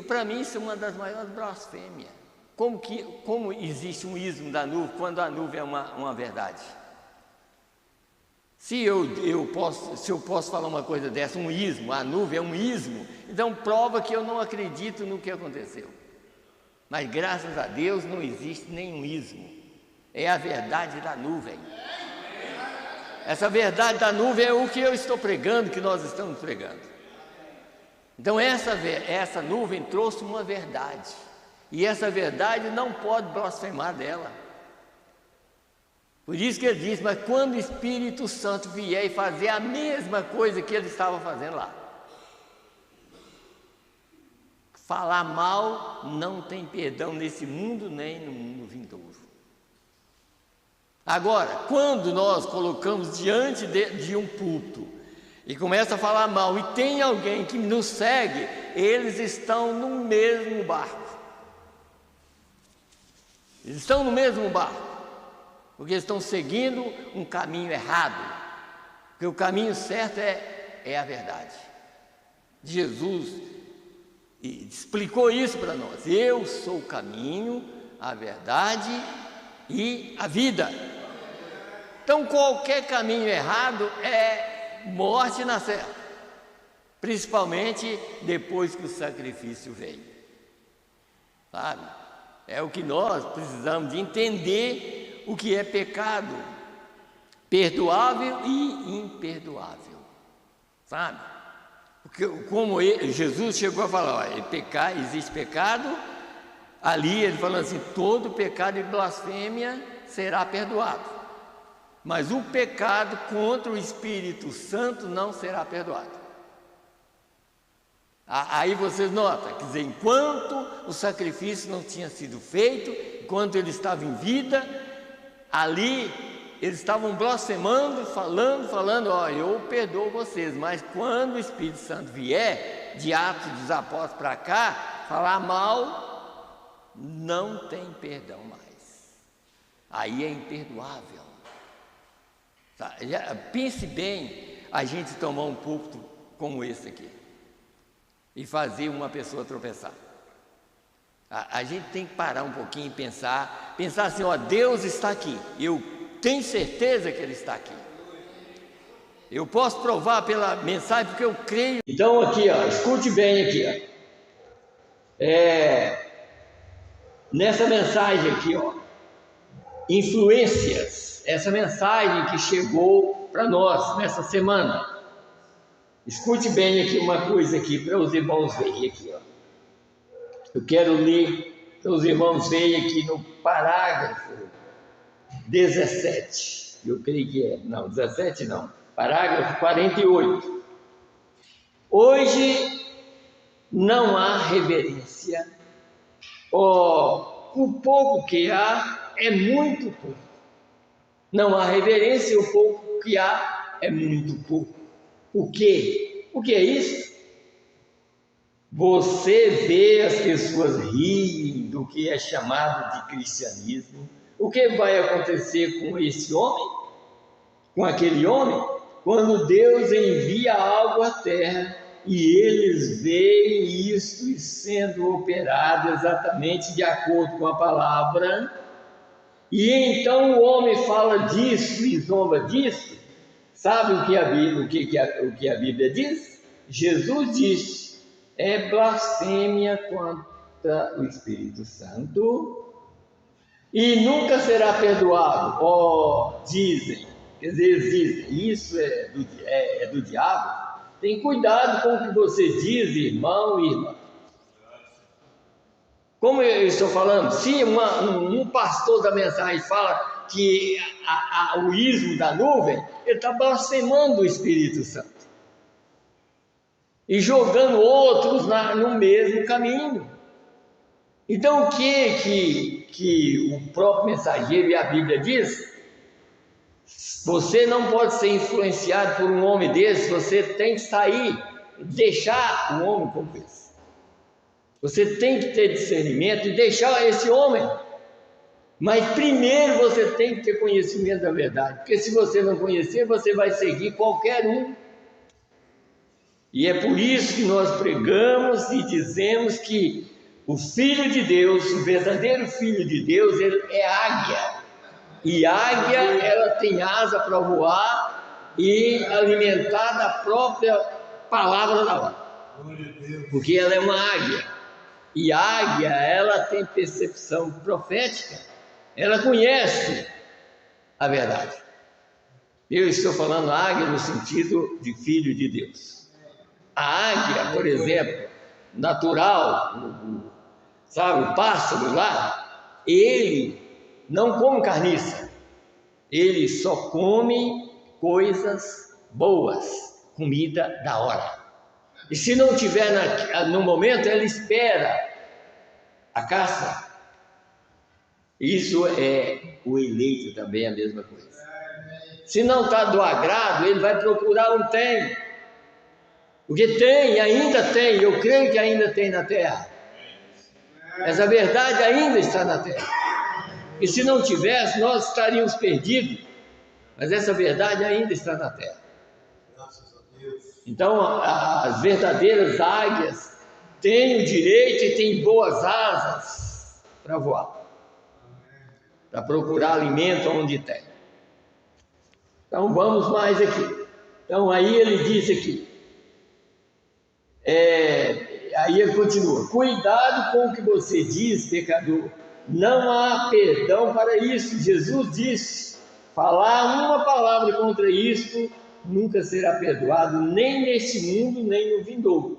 Para mim isso é uma das maiores blasfêmias. Como existe um ismo da nuvem quando a nuvem é uma verdade? Se eu posso falar uma coisa dessa, um ismo, a nuvem é um ismo, então prova que eu não acredito no que aconteceu. Mas graças a Deus não existe nenhum ismo. É a verdade da nuvem. Essa verdade da nuvem é o que eu estou pregando, que nós estamos pregando. Então essa nuvem trouxe uma verdade. E essa verdade não pode blasfemar dela. Por isso que ele diz, mas quando o Espírito Santo vier e fazer a mesma coisa que ele estava fazendo lá. Falar mal não tem perdão nesse mundo nem no mundo vindouro. Agora, quando nós colocamos diante de um púlpito e começa a falar mal e tem alguém que nos segue, eles estão no mesmo barco. Eles estão no mesmo barco, porque eles estão seguindo um caminho errado. Porque o caminho certo é a verdade. Jesus explicou isso para nós. Eu sou o caminho, a verdade e a vida. Então qualquer caminho errado é morte na certa, principalmente depois que o sacrifício veio. Sabe? É o que nós precisamos de entender o que é pecado perdoável e imperdoável. Sabe? Porque como Jesus chegou a falar, olha, existe pecado, ali ele falou assim, todo pecado e blasfêmia será perdoado. Mas o pecado contra o Espírito Santo não será perdoado. Aí vocês notam, quer dizer, enquanto o sacrifício não tinha sido feito, enquanto ele estava em vida, ali eles estavam blasfemando, falando, ó, eu perdoo vocês, mas quando o Espírito Santo vier, de Atos dos Apóstolos para cá, falar mal, não tem perdão mais. Aí é imperdoável. Tá? Pense bem a gente tomar um púlpito como esse aqui e fazer uma pessoa tropeçar. A gente tem que parar um pouquinho e pensar assim, ó, Deus está aqui, eu tenho certeza que Ele está aqui. Eu posso provar pela mensagem porque eu creio. Então aqui, ó, escute bem aqui, ó. Nessa mensagem aqui, ó, influências. Essa mensagem que chegou para nós nessa semana. Escute bem aqui uma coisa aqui para os irmãos verem aqui, ó. Eu quero ler para os irmãos verem aqui no parágrafo 17. Eu creio que é. Não, 17 não. Parágrafo 48. Hoje não há reverência. O pouco que há é muito pouco. Não há reverência, o pouco que há é muito pouco. O quê? O que é isso? Você vê as pessoas rirem do que é chamado de cristianismo. O que vai acontecer com esse homem? Com aquele homem? Quando Deus envia algo à terra e eles veem isso sendo operado exatamente de acordo com a palavra, e então o homem fala disso e zomba disso. Sabe o que a Bíblia diz? Jesus disse, é blasfêmia contra o Espírito Santo e nunca será perdoado. Dizem, quer dizer, eles dizem, isso é do diabo. Tem cuidado com o que você diz, irmão e irmã. Como eu estou falando, se um pastor da mensagem fala que o ismo da nuvem, ele está blasfemando o Espírito Santo e jogando outros no mesmo caminho. Então o que o próprio mensageiro e a Bíblia diz? Você não pode ser influenciado por um homem desse, você tem que sair, deixar o homem como esse. Você tem que ter discernimento e deixar esse homem. Mas primeiro você tem que ter conhecimento da verdade. Porque se você não conhecer, você vai seguir qualquer um. E é por isso que nós pregamos e dizemos que o Filho de Deus, o verdadeiro Filho de Deus, ele é águia. E águia, ela tem asa para voar e alimentar da própria palavra da hora. Porque ela é uma águia. E a águia, ela tem percepção profética, ela conhece a verdade. Eu estou falando águia no sentido de filho de Deus. A águia, por exemplo, natural, sabe, o pássaro lá, ele não come carniça, ele só come coisas boas, comida da hora. E se não tiver no momento, ele espera a caça. Isso é o eleito também, a mesma coisa. Se não está do agrado, ele vai procurar um tem. Porque tem, ainda tem, eu creio que ainda tem na terra. Essa verdade ainda está na terra. E se não tivesse, nós estaríamos perdidos. Mas essa verdade ainda está na terra. Então, as verdadeiras águias têm o direito e têm boas asas para voar, para procurar alimento onde tem. Então, vamos mais aqui. Então, aí ele diz aqui, aí ele continua: cuidado com o que você diz, pecador, não há perdão para isso. Jesus disse: falar uma palavra contra isto nunca será perdoado, nem neste mundo, nem no vindouro.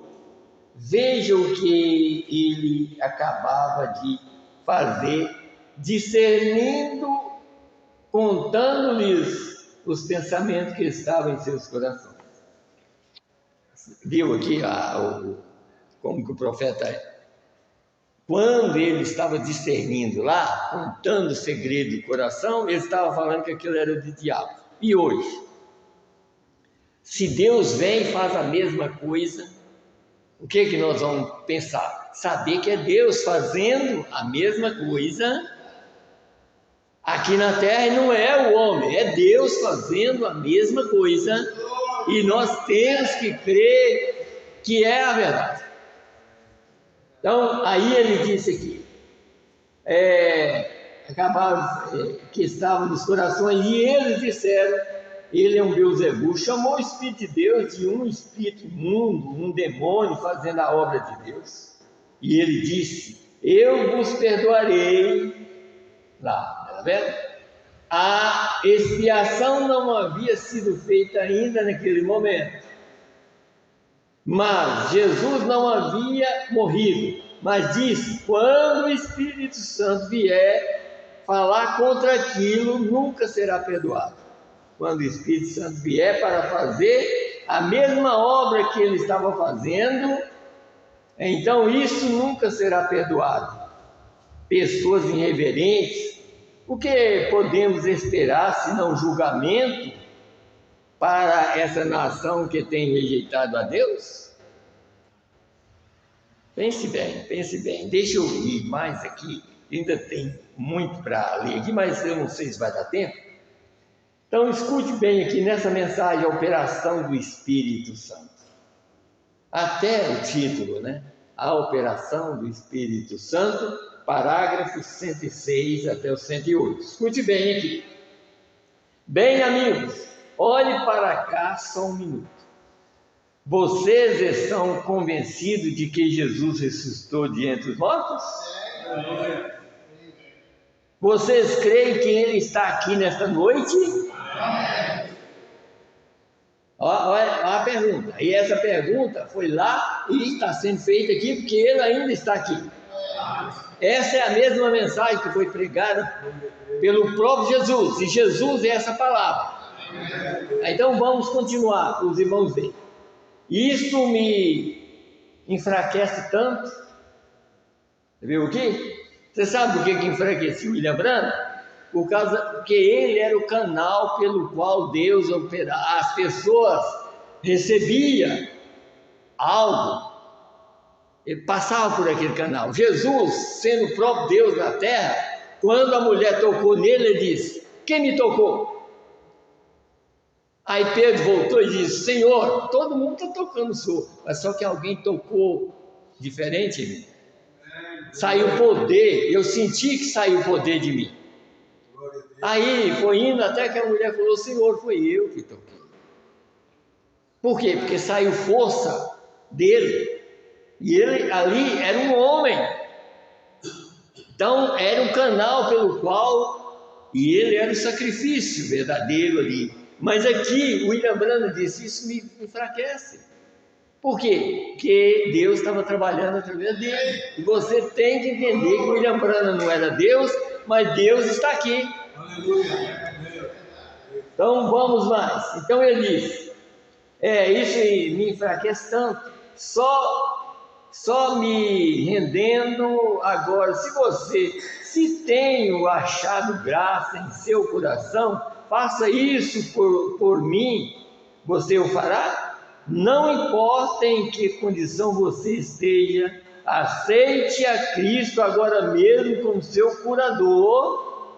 Veja o que ele acabava de fazer, discernindo, contando-lhes os pensamentos que estavam em seus corações. Viu aqui como que o profeta, quando ele estava discernindo lá, contando o segredo do coração, ele estava falando que aquilo era de diabo. E hoje, se Deus vem e faz a mesma coisa, o que nós vamos pensar? Saber que é Deus fazendo a mesma coisa aqui na terra, e não é o homem, é Deus fazendo a mesma coisa, e nós temos que crer que é a verdade. Então, aí ele disse aqui, que estava nos corações, e eles disseram: ele é um Beelzebul. Chamou o Espírito de Deus de um espírito imundo, um demônio fazendo a obra de Deus. E ele disse: eu vos perdoarei. Lá, está vendo? A expiação não havia sido feita ainda naquele momento. Mas Jesus não havia morrido. Mas disse: quando o Espírito Santo vier falar contra aquilo, nunca será perdoado. Quando o Espírito Santo vier para fazer a mesma obra que ele estava fazendo, então isso nunca será perdoado. Pessoas irreverentes, o que podemos esperar senão julgamento para essa nação que tem rejeitado a Deus? Pense bem. Deixa eu ir mais aqui, ainda tem muito para ler aqui, mas eu não sei se vai dar tempo. Então, escute bem aqui nessa mensagem, a operação do Espírito Santo. Até o título, né? A operação do Espírito Santo, parágrafos 106 até o 108. Escute bem aqui. Bem, amigos, olhe para cá só um minuto. Vocês estão convencidos de que Jesus ressuscitou de entre os mortos? Vocês creem que Ele está aqui nesta noite? Olha a pergunta. E essa pergunta foi lá e está sendo feita aqui porque Ele ainda está aqui. Essa é a mesma mensagem que foi pregada pelo próprio Jesus. E Jesus é essa palavra. Então vamos continuar para os irmãos verem. Isto me enfraquece tanto. Você viu aqui? Você sabe por que enfraqueceu William Branham? Porque ele era o canal pelo qual Deus operava. As pessoas recebiam algo, ele passava por aquele canal. Jesus, sendo o próprio Deus na terra, quando a mulher tocou nele, ele disse: quem me tocou? Aí Pedro voltou e disse: Senhor, todo mundo está tocando o Senhor, mas só que alguém tocou diferente em mim. Saiu poder, eu senti que saiu poder de mim. Aí foi indo até que a mulher falou: Senhor, foi eu que toquei. Por quê? Porque saiu força dele. E ele ali era um homem. Então era um canal pelo qual, e ele era o sacrifício verdadeiro ali. Mas aqui o William Branham disse, isso me enfraquece. Por quê? Porque Deus estava trabalhando através dele. E você tem que entender que o William Branham não era Deus, mas Deus está aqui. Então vamos mais. Então ele diz, isso me enfraquece tanto. Só me rendendo agora. Se tenho achado graça em seu coração, faça isso por mim. Você o fará? Não importa em que condição você esteja, aceite a Cristo agora mesmo como seu curador.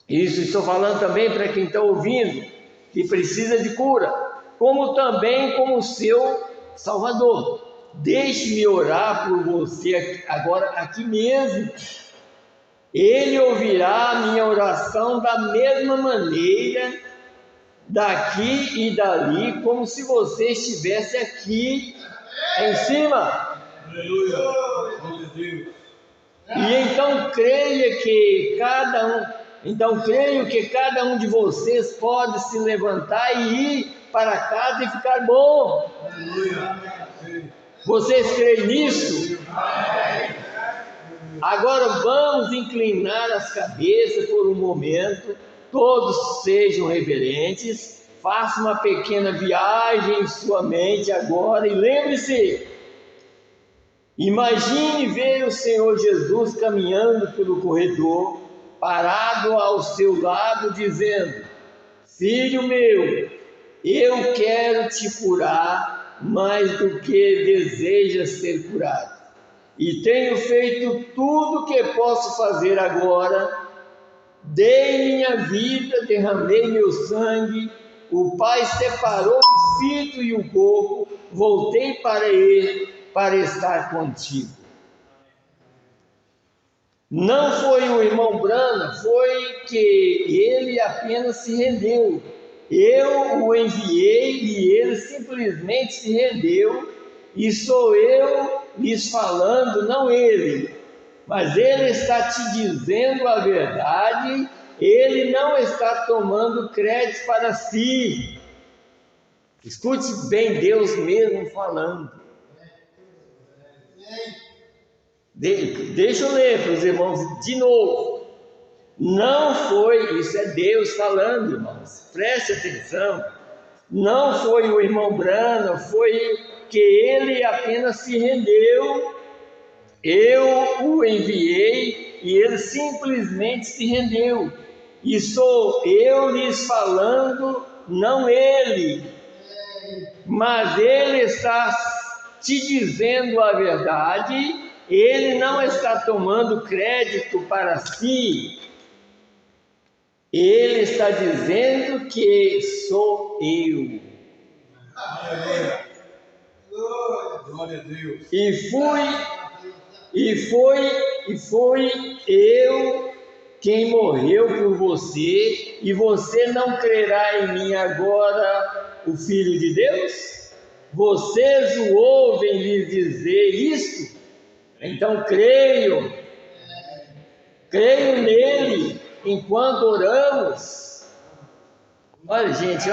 Isso estou falando também para quem está ouvindo, que precisa de cura, como também como seu Salvador. Deixe-me orar por você agora aqui mesmo. Ele ouvirá a minha oração da mesma maneira, daqui e dali, como se você estivesse aqui em cima. E então creio que cada um de vocês pode se levantar e ir para casa e ficar bom. Vocês creem nisso? Agora vamos inclinar as cabeças por um momento. Todos sejam reverentes, faça uma pequena viagem em sua mente agora e lembre-se, imagine ver o Senhor Jesus caminhando pelo corredor, parado ao seu lado, dizendo: filho meu, eu quero te curar mais do que desejas ser curado, e tenho feito tudo o que posso fazer agora. Dei minha vida, derramei meu sangue, o Pai separou o espírito e o corpo, voltei para ele para estar contigo. Não foi o irmão Branham, foi que ele apenas se rendeu. Eu o enviei e ele simplesmente se rendeu, e sou eu lhes falando, não ele. Mas ele está te dizendo a verdade, ele não está tomando crédito para si. Escute bem Deus mesmo falando. Deixa eu ler para os irmãos de novo. Não foi, isso é Deus falando, irmãos, preste atenção. Não foi o irmão Branham, foi que ele apenas se rendeu. Eu o enviei e ele simplesmente se rendeu. E sou eu lhes falando, não ele. Mas ele está te dizendo a verdade, ele não está tomando crédito para si. Ele está dizendo que sou eu. Glória a Deus. E foi eu quem morreu por você, e você não crerá em mim agora, o Filho de Deus? Vocês o ouvem lhe dizer isto? Então creio nele enquanto oramos. Olha, gente,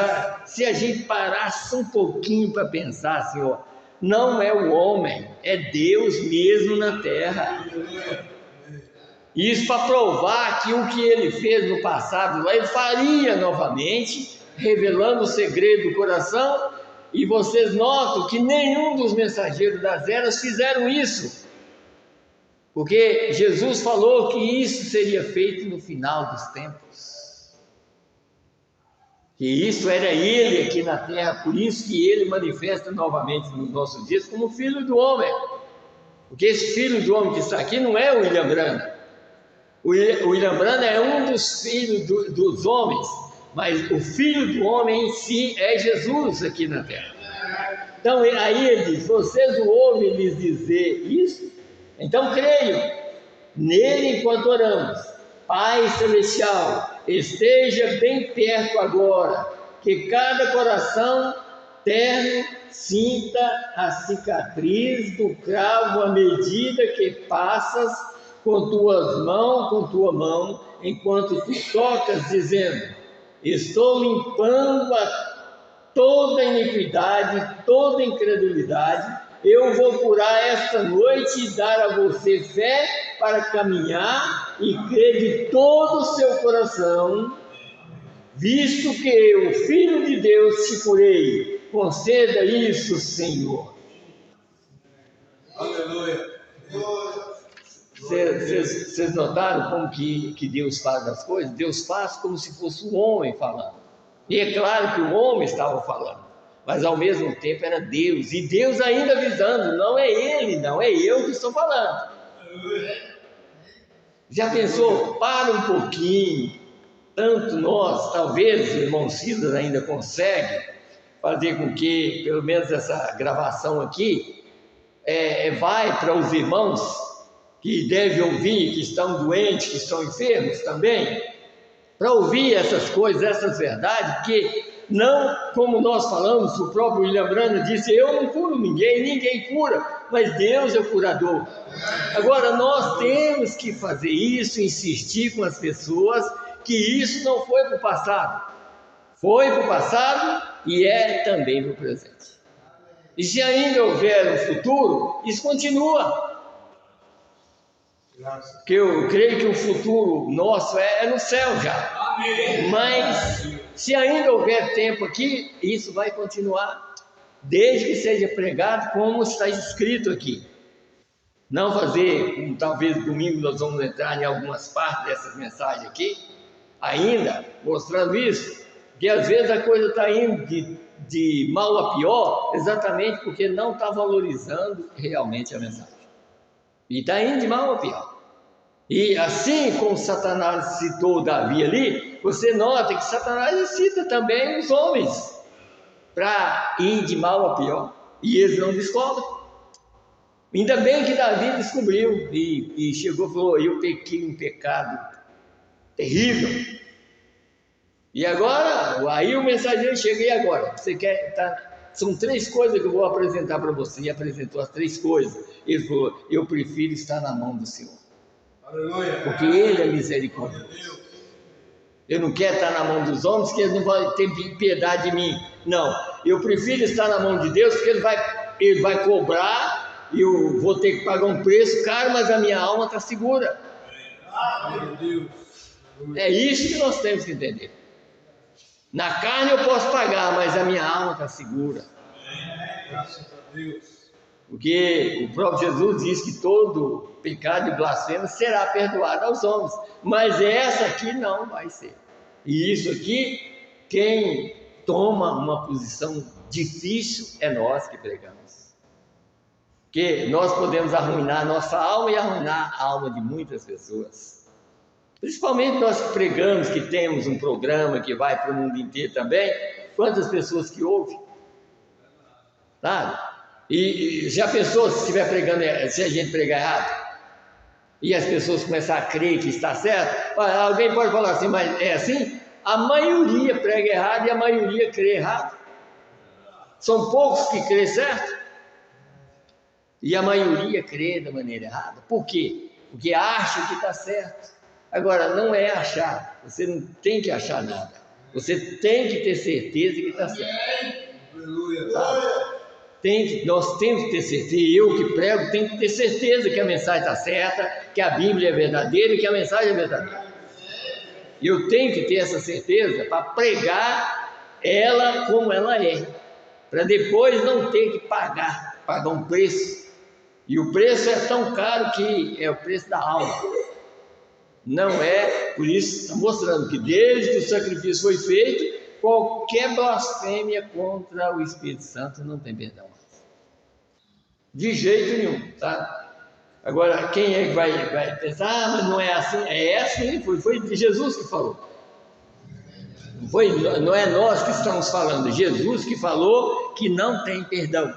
se a gente parasse um pouquinho para pensar, Senhor, não é o homem, é Deus mesmo na terra. Isso para provar que o que ele fez no passado lá, ele faria novamente, revelando o segredo do coração. E vocês notam que nenhum dos mensageiros das eras fizeram isso, porque Jesus falou que isso seria feito no final dos tempos. E isso era ele aqui na terra, por isso que ele manifesta novamente nos nossos dias como filho do homem. Porque esse filho do homem que está aqui não é o William Branham. O William Branham é um dos filhos dos homens, mas o filho do homem em si é Jesus aqui na terra. Então aí ele diz: vocês o ouvem lhes dizer isso? Então creio nele enquanto oramos. Pai Celestial, esteja bem perto agora, que cada coração terno, sinta a cicatriz do cravo à medida que passas com tua mão, enquanto tu tocas, dizendo: estou limpando toda iniquidade, toda incredulidade. Eu vou curar esta noite e dar a você fé para caminhar e crer de todo o seu coração, visto que o Filho de Deus te curei. Conceda isso, Senhor. Aleluia. Vocês notaram como que Deus faz as coisas? Deus faz como se fosse um homem falando. E é claro que o homem estava falando, mas ao mesmo tempo era Deus. E Deus ainda avisando: não é ele, não é eu que estou falando. Já pensou? Para um pouquinho. Tanto nós, talvez o irmão Silas ainda consegue fazer com que, pelo menos essa gravação aqui, vai para os irmãos que devem ouvir, que estão doentes, que estão enfermos também, para ouvir essas coisas, essas verdades, que não, como nós falamos, o próprio William Branham disse: eu não curo ninguém, ninguém cura, mas Deus é o curador. Agora, nós temos que fazer isso, insistir com as pessoas que isso não foi para o passado, foi para o passado e é também para o presente. E se ainda houver um futuro, isso continua. Porque eu creio que o futuro nosso é no céu já. Amém. Mas se ainda houver tempo aqui, isso vai continuar, desde que seja pregado como está escrito aqui. Não fazer, como talvez domingo nós vamos entrar em algumas partes dessas mensagens aqui, ainda mostrando isso, que às vezes a coisa está indo de mal a pior, exatamente porque não está valorizando realmente a mensagem. E está indo de mal a pior. E assim como Satanás citou Davi ali, você nota que Satanás cita também os homens para ir de mal a pior. E eles não descobrem. Ainda bem que Davi descobriu e chegou e falou: eu pequei um pecado terrível. E agora, aí o mensageiro chega: e agora? Você quer são 3 coisas que eu vou apresentar para você. E apresentou as 3 coisas. Ele falou: eu prefiro estar na mão do Senhor. Aleluia. Porque Ele é misericordioso. Eu não quero estar na mão dos homens, que eles não vão ter piedade de mim. Não, eu prefiro estar na mão de Deus, porque Ele vai cobrar, e eu vou ter que pagar um preço caro, mas a minha alma está segura. É isso que nós temos que entender. Na carne eu posso pagar, mas a minha alma está segura. Graças a Deus. Porque o próprio Jesus diz que todo pecado e blasfêmia será perdoado aos homens, mas essa aqui não vai ser. E isso aqui, quem toma uma posição difícil é nós que pregamos. Porque nós podemos arruinar a nossa alma e arruinar a alma de muitas pessoas. Principalmente nós que pregamos, que temos um programa que vai para o mundo inteiro também. Quantas pessoas que ouvem? Sabe? E já pensou se estiver pregando, se a gente pregar errado? E as pessoas começarem a crer que está certo? Alguém pode falar assim: mas é assim? A maioria prega errado e a maioria crê errado. São poucos que crê certo. E a maioria crê da maneira errada. Por quê? Porque acha que está certo. Agora, não é achar. Você não tem que achar nada. Você tem que ter certeza que está certo. Sabe? Nós temos que ter certeza, eu que prego tenho que ter certeza que a mensagem está certa, que a Bíblia é verdadeira e que a mensagem é verdadeira. Eu tenho que ter essa certeza para pregar ela como ela é, para depois não ter que pagar um preço. E o preço é tão caro que é o preço da alma. Não é, por isso está mostrando que desde que o sacrifício foi feito, qualquer blasfêmia contra o Espírito Santo não tem perdão. De jeito nenhum, tá? Agora, quem é que vai pensar: mas não é assim? É assim, foi Jesus que falou. Não é nós que estamos falando, Jesus que falou que não tem perdão.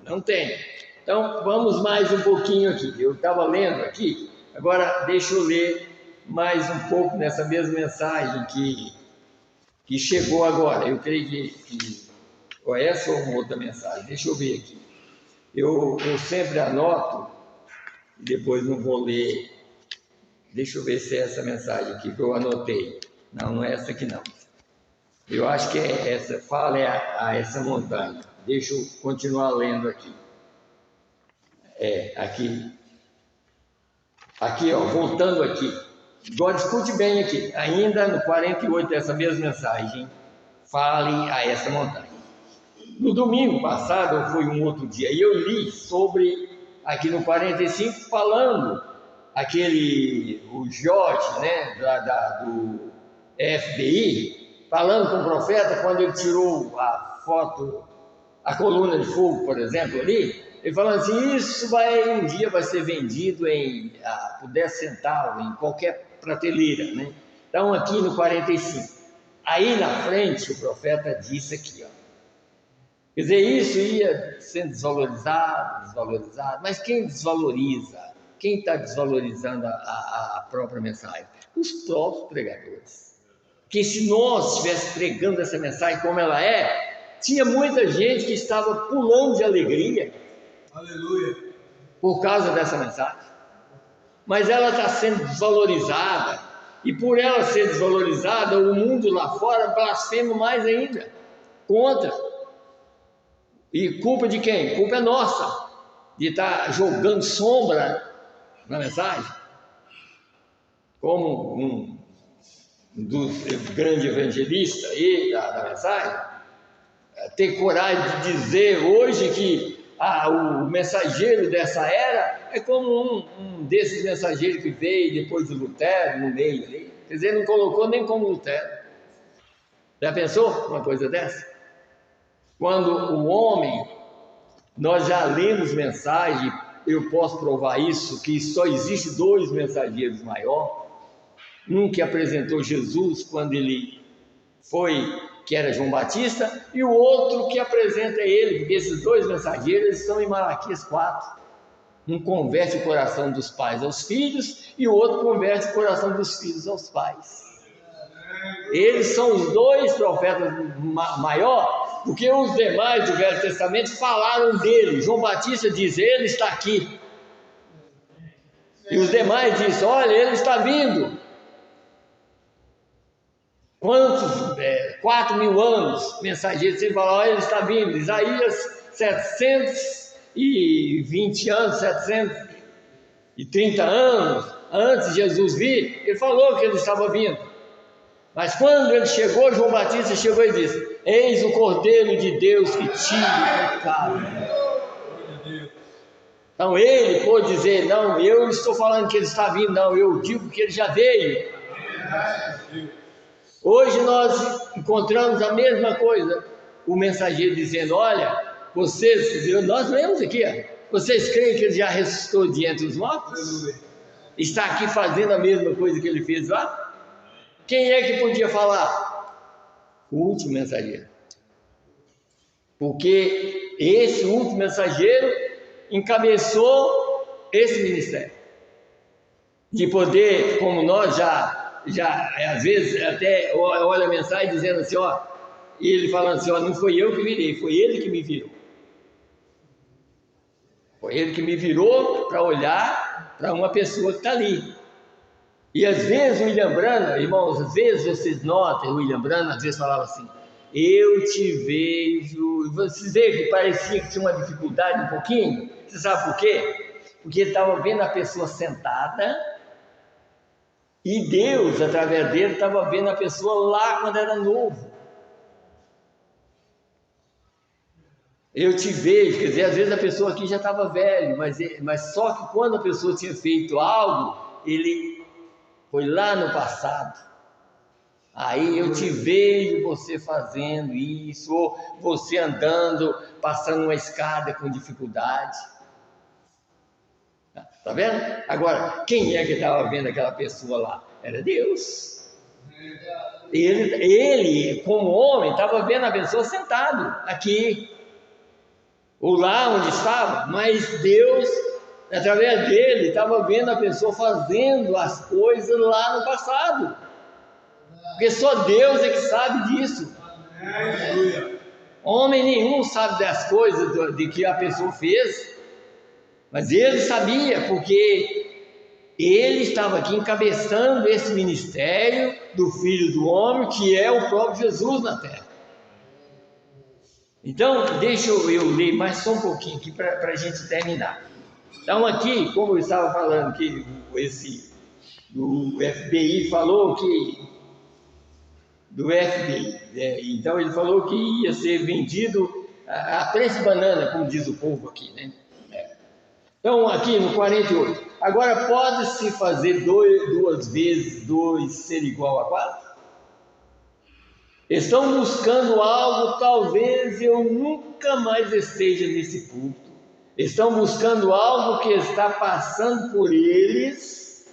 Não tem. Então, vamos mais um pouquinho aqui. Eu estava lendo aqui, agora deixa eu ler mais um pouco nessa mesma mensagem que chegou agora. Eu creio que Essa ou uma outra mensagem? Deixa eu ver aqui. Eu sempre anoto, depois não vou ler. Deixa eu ver se é essa mensagem aqui que eu anotei. Não, não é essa aqui não. Eu acho que é essa. Fala a essa montanha. Deixa eu continuar lendo aqui. Aqui. Aqui, ó, voltando aqui. Agora escute bem aqui. Ainda no 48, essa mesma mensagem. Fale a essa montanha. No domingo passado, ou foi um outro dia, e eu li sobre, aqui no 45, falando o Jorge, né, do FBI, falando com o profeta, quando ele tirou a foto, a coluna de fogo, por exemplo, ali, ele falando assim, isso um dia vai ser vendido por 10 centavos, em qualquer prateleira, né? Então, aqui no 45. Aí na frente, o profeta disse aqui, ó. Quer dizer, isso ia sendo desvalorizado, mas quem desvaloriza? Quem está desvalorizando a própria mensagem? Os próprios pregadores. Porque se nós estivéssemos pregando essa mensagem como ela é, tinha muita gente que estava pulando de alegria. Aleluia! Por causa dessa mensagem. Mas ela está sendo desvalorizada, e por ela ser desvalorizada, o mundo lá fora blasfema mais ainda, contra. E culpa de quem? Culpa é nossa, de estar jogando sombra na mensagem. Como um dos grandes evangelistas aí da mensagem, ter coragem de dizer hoje que o mensageiro dessa era é como um desses mensageiros que veio depois de Lutero, no meio ali. Quer dizer, não colocou nem como Lutero. Já pensou uma coisa dessa? Quando o homem, nós já lemos mensagem, eu posso provar isso, que só existe 2 mensageiros maiores, um que apresentou Jesus quando ele foi, que era João Batista, e o outro que apresenta ele, porque esses 2 mensageiros estão em Malaquias 4. Um converte o coração dos pais aos filhos, e o outro converte o coração dos filhos aos pais. Eles são os 2 profetas maiores, porque os demais do Velho Testamento falaram dele. João Batista diz, ele está aqui. E os demais dizem, olha, ele está vindo. Quantos? 4.000 anos, mensageiros sempre falam, olha, ele está vindo. Isaías, 720 anos, 730 anos, antes de Jesus vir, ele falou que ele estava vindo. Mas quando ele chegou, João Batista chegou e disse, eis o Cordeiro de Deus que tira o pecado. Então ele pôde dizer, não, eu não estou falando que ele está vindo, não, eu digo que ele já veio. Hoje nós encontramos a mesma coisa, o mensageiro dizendo, olha, nós lemos aqui, vocês creem que ele já ressuscitou de entre os mortos? Está aqui fazendo a mesma coisa que ele fez lá? Quem é que podia falar? O último mensageiro. Porque esse último mensageiro encabeçou esse ministério. De poder, como nós já às vezes até olha a mensagem dizendo assim, e ele falando assim, não foi eu que virei, foi ele que me virou. Foi ele que me virou para olhar para uma pessoa que está ali. E às vezes o William Branham, irmãos, às vezes vocês notam, o William Branham às vezes falava assim, eu te vejo, vocês veem que parecia que tinha uma dificuldade um pouquinho, você sabe por quê? Porque ele estava vendo a pessoa sentada, e Deus, através dele, estava vendo a pessoa lá quando era novo. Eu te vejo, quer dizer, às vezes a pessoa aqui já estava velho, mas só que quando a pessoa tinha feito algo, ele foi lá no passado. Aí eu te vejo você fazendo isso, ou você andando, passando uma escada com dificuldade. Tá vendo? Agora, quem é que estava vendo aquela pessoa lá? Era Deus. Ele como homem, estava vendo a pessoa sentado aqui, ou lá onde estava, mas Deus, através dele, estava vendo a pessoa fazendo as coisas lá no passado. Porque só Deus é que sabe disso. Homem nenhum sabe das coisas de que a pessoa fez, mas ele sabia, porque ele estava aqui encabeçando esse ministério do Filho do Homem, que é o próprio Jesus na terra. Então, deixa eu ler mais só um pouquinho aqui para a gente terminar. Então, aqui, como eu estava falando, que o FBI falou que... do FBI, então ele falou que ia ser vendido a preço de banana, como diz o povo aqui, né? Então, aqui no 48, agora pode-se fazer 2 vezes 2 ser igual a 4? Estão buscando algo, talvez eu nunca mais esteja nesse púlpito. Estão buscando algo que está passando por eles,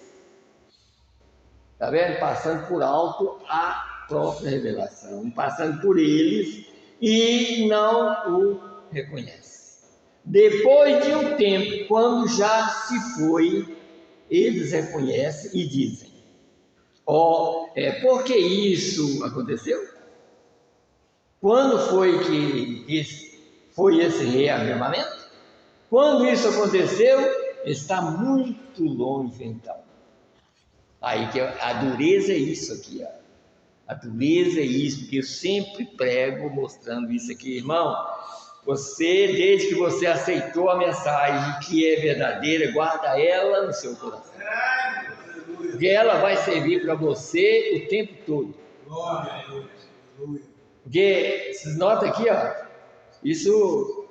está vendo? Passando por alto a própria revelação, passando por eles e não o reconhece. Depois de um tempo, quando já se foi, eles reconhecem e dizem: por que isso aconteceu? Quando foi que foi esse reavivamento? Quando isso aconteceu, está muito longe então. Aí que a dureza é isso aqui, ó. A dureza é isso, porque eu sempre prego mostrando isso aqui, irmão. Você, desde que você aceitou a mensagem que é verdadeira, guarda ela no seu coração. Porque ela vai servir para você o tempo todo. Porque, vocês notam aqui, ó, isso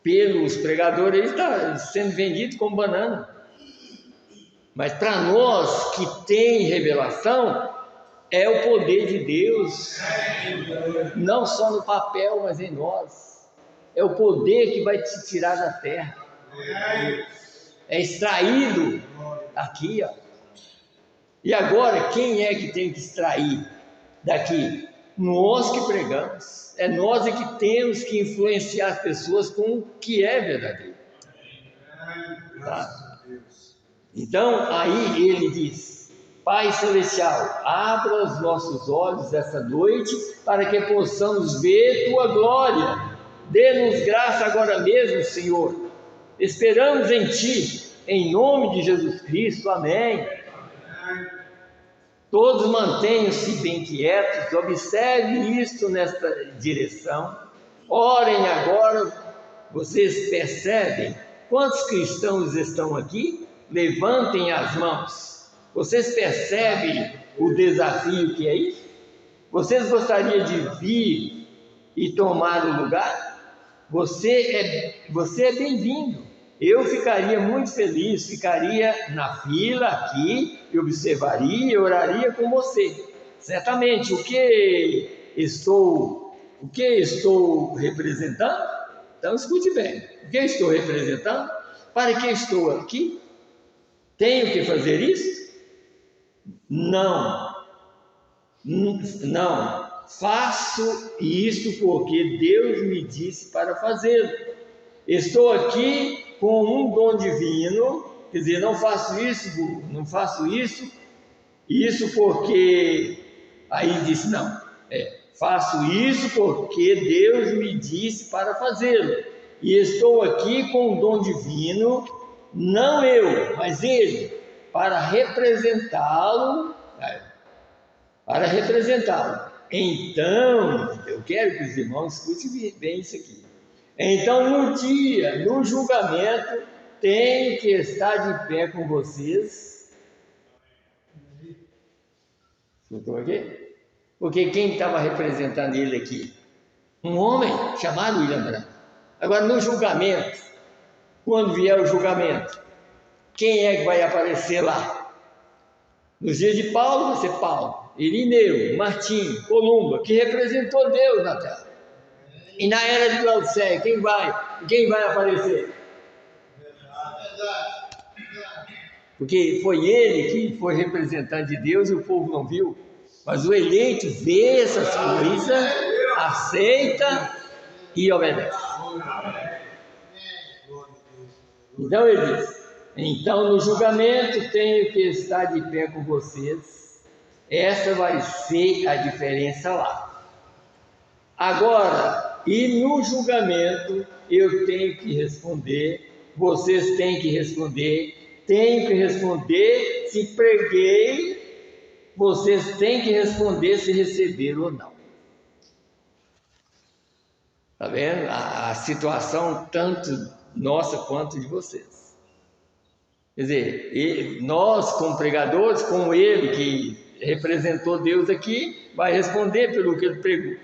pelos pregadores está sendo vendido como banana. Mas para nós que tem revelação, é o poder de Deus, não só no papel, mas em nós. É o poder que vai te tirar da terra. É extraído aqui, ó. E agora, quem é que tem que extrair daqui? Nós que pregamos. É nós que temos que influenciar as pessoas com o que é verdadeiro. Tá? Então, aí ele diz: Pai Celestial, abra os nossos olhos essa noite para que possamos ver Tua glória. Dê-nos graça agora mesmo, Senhor. Esperamos em Ti, em nome de Jesus Cristo. Amém. Todos mantenham-se bem quietos, observe isto nesta direção. Orem agora. Vocês percebem quantos cristãos estão aqui? Levantem as mãos. Vocês percebem o desafio que é isso? Vocês gostariam de vir e tomar o lugar? Você é bem-vindo. Eu ficaria muito feliz, ficaria na fila aqui, e observaria e oraria com você. Certamente, o que estou representando? Então escute bem. O que estou representando? Para que estou aqui? Tenho que fazer isso? Não. Faço isso porque Deus me disse para fazê-lo. Estou aqui com um dom divino, quer dizer, não faço isso porque... Aí disse, não, faço isso porque Deus me disse para fazê-lo. E estou aqui com um dom divino, não eu, mas Ele, para representá-lo. Então, eu quero que os irmãos escutem bem isso aqui. Então, no julgamento, tenho que estar de pé com vocês. Escutou aqui? Porque quem estava representando ele aqui? Um homem chamado William Branham. Agora, no julgamento, quando vier o julgamento, quem é que vai aparecer lá? Nos dias de Paulo, vai ser Paulo, Irineu, Martim, Columba, que representou Deus na terra. E na era de Laodiceia, quem vai aparecer? Porque foi ele que foi representante de Deus e o povo não viu. Mas o eleito vê essas coisas, aceita e obedece. Então ele diz: então no julgamento tenho que estar de pé com vocês. Essa vai ser a diferença lá. Agora, E no julgamento eu tenho que responder, vocês têm que responder, tenho que responder se preguei, vocês têm que responder se receberam ou não. Está vendo? A situação tanto nossa quanto de vocês. Quer dizer, nós como pregadores, como ele que representou Deus aqui, vai responder pelo que ele pregou,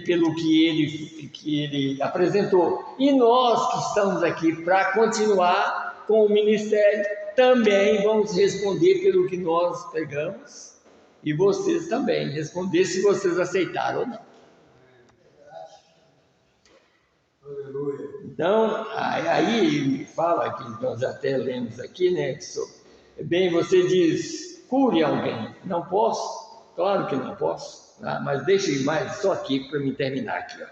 pelo que ele apresentou. E nós que estamos aqui para continuar com o ministério, também vamos responder pelo que nós pregamos, e vocês também responder se vocês aceitaram ou não. Então, aí ele fala, que nós até lemos aqui, né? Bem, você diz, cure alguém. Não posso? Claro que não posso, tá? Mas deixa eu ir mais só aqui para me terminar aqui. Ó.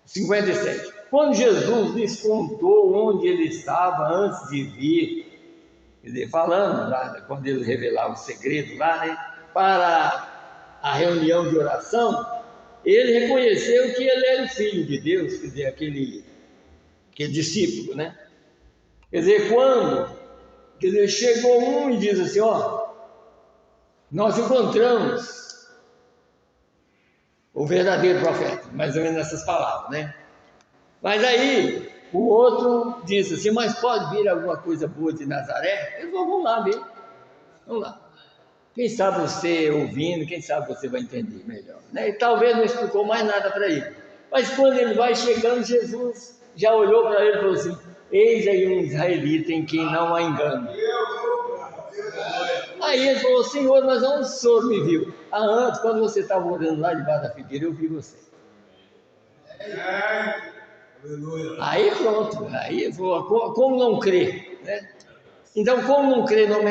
57. Quando Jesus lhes contou onde ele estava antes de vir, quer dizer, falando lá, quando ele revelava o segredo lá, né? Para a reunião de oração, ele reconheceu que ele era o Filho de Deus, quer dizer, aquele discípulo, né? Quer dizer, chegou um e diz assim, ó, nós encontramos o verdadeiro profeta, mais ou menos nessas palavras, né? Mas aí, o outro disse assim, mas pode vir alguma coisa boa de Nazaré? Ele falou, vamos lá ver, vamos lá. Quem sabe você ouvindo, quem sabe você vai entender melhor, né? E talvez não explicou mais nada para ele. Mas quando ele vai chegando, Jesus já olhou para ele e falou assim, eis aí um israelita em quem não há engano. Aí ele falou, Senhor, mas onde o Senhor me viu? Antes, quando você estava orando lá debaixo da figueira, eu vi você. Aí pronto, aí ele falou, como não crer? Né? Então, como não crer no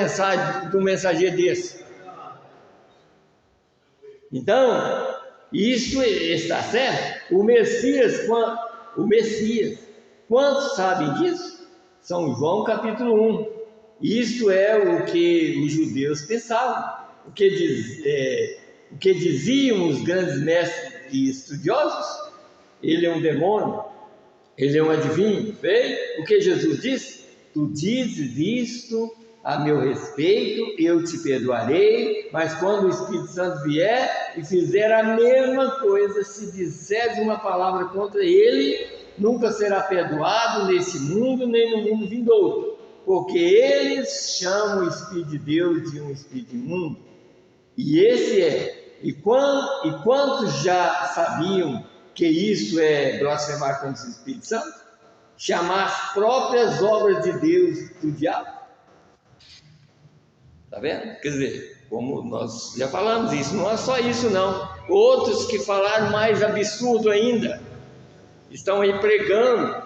mensageiro desse? Então, isso está certo. O Messias, quantos sabem disso? São João capítulo 1. Isto é o que os judeus pensavam, o que diziam os grandes mestres e estudiosos. Ele é um demônio, ele é um adivinho. Veio o que Jesus disse? Tu dizes isto a meu respeito, eu te perdoarei, mas quando o Espírito Santo vier e fizer a mesma coisa, se disseres uma palavra contra ele, nunca será perdoado nesse mundo, nem no mundo vindouro, porque eles chamam o Espírito de Deus de um Espírito imundo, e esse é, e quantos já sabiam que isso é blasfemar contra o Espírito Santo? Chamar as próprias obras de Deus do diabo. Está vendo? Quer dizer, como nós já falamos, isso não é só isso não. Outros que falaram mais absurdo ainda, estão aí pregando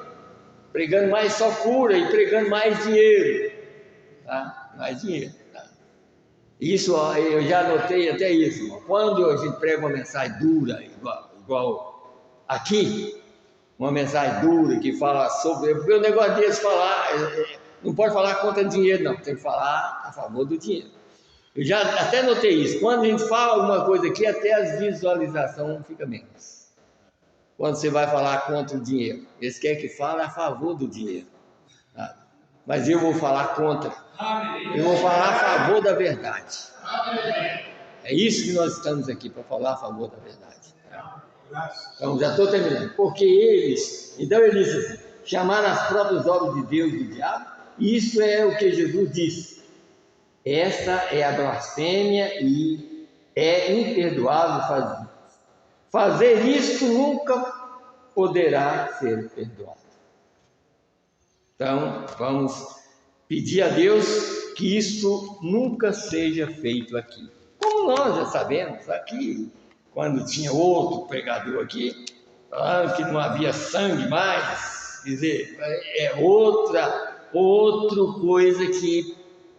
mais só cura e pregando mais dinheiro. Tá? Mais dinheiro. Tá? Isso, ó, eu já anotei até isso. Ó. Quando a gente prega uma mensagem dura, igual aqui, uma mensagem dura que fala sobre... Porque o negócio deles falar... Não pode falar contra dinheiro, não. Tem que falar a favor do dinheiro. Eu já até notei isso. Quando a gente fala alguma coisa aqui, até as visualizações ficam menos. Quando você vai falar contra o dinheiro. Eles querem que fale a favor do dinheiro. Tá? Mas eu vou falar contra. Eu vou falar a favor da verdade. É isso que nós estamos aqui, para falar a favor da verdade. Então, já estou terminando. Porque eles... Então ele disse assim, chamar as próprias obras de Deus e do diabo. Isso é o que Jesus disse. Essa é a blasfêmia e é imperdoável fazer isto nunca poderá ser perdoado. Então, vamos pedir a Deus que isto nunca seja feito aqui. Como nós já sabemos, aqui, quando tinha outro pregador aqui, falando que não havia sangue mais, quer dizer, é outra coisa que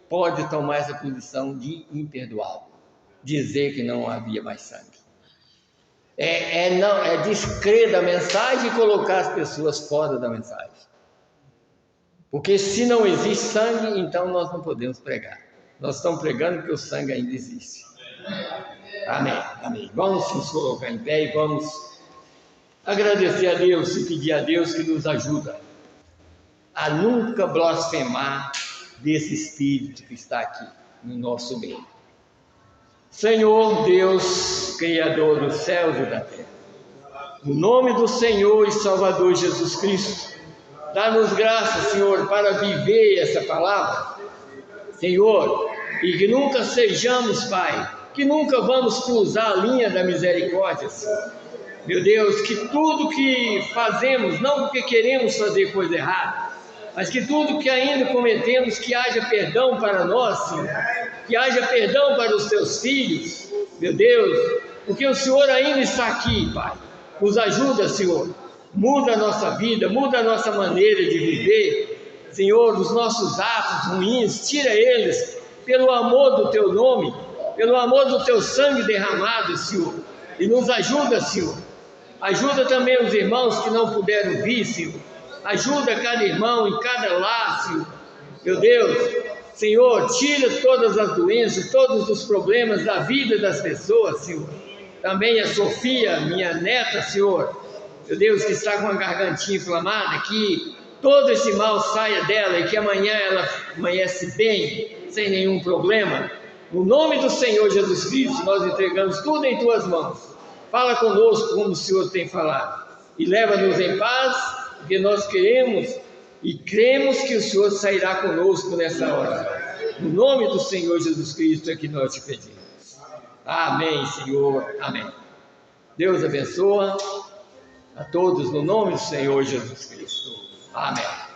pode tomar essa posição de imperdoável, dizer que não havia mais sangue. É descrer da mensagem e colocar as pessoas fora da mensagem. Porque se não existe sangue, então nós não podemos pregar. Nós estamos pregando porque o sangue ainda existe. Amém, amém. Vamos nos colocar em pé e vamos agradecer a Deus e pedir a Deus que nos ajuda a nunca blasfemar desse Espírito que está aqui no nosso meio. Senhor Deus, Criador dos céus e da terra, no nome do Senhor e Salvador Jesus Cristo, dá-nos graça, Senhor, para viver essa palavra, Senhor, e que nunca sejamos, Pai, que nunca vamos cruzar a linha da misericórdia, Senhor. Meu Deus, que tudo que fazemos, não porque queremos fazer coisa errada, mas que tudo que ainda cometemos, que haja perdão para nós, Senhor, que haja perdão para os teus filhos, meu Deus, porque o Senhor ainda está aqui, Pai. Nos ajuda, Senhor, muda a nossa vida, muda a nossa maneira de viver, Senhor, os nossos atos ruins, tira eles pelo amor do teu nome, pelo amor do teu sangue derramado, Senhor, e nos ajuda, Senhor. Ajuda também os irmãos que não puderam vir, Senhor. Ajuda cada irmão em cada lar, Senhor. Meu Deus, Senhor, tira todas as doenças, todos os problemas da vida das pessoas, Senhor. Também a Sofia, minha neta, Senhor. Meu Deus, que está com a gargantinha inflamada, que todo esse mal saia dela e que amanhã ela amanhece bem, sem nenhum problema. No nome do Senhor Jesus Cristo, nós entregamos tudo em tuas mãos. Fala conosco como o Senhor tem falado e leva-nos em paz, porque nós queremos e cremos que o Senhor sairá conosco nessa hora. No nome do Senhor Jesus Cristo é que nós te pedimos. Amém, Senhor. Amém. Deus abençoa a todos no nome do Senhor Jesus Cristo. Amém.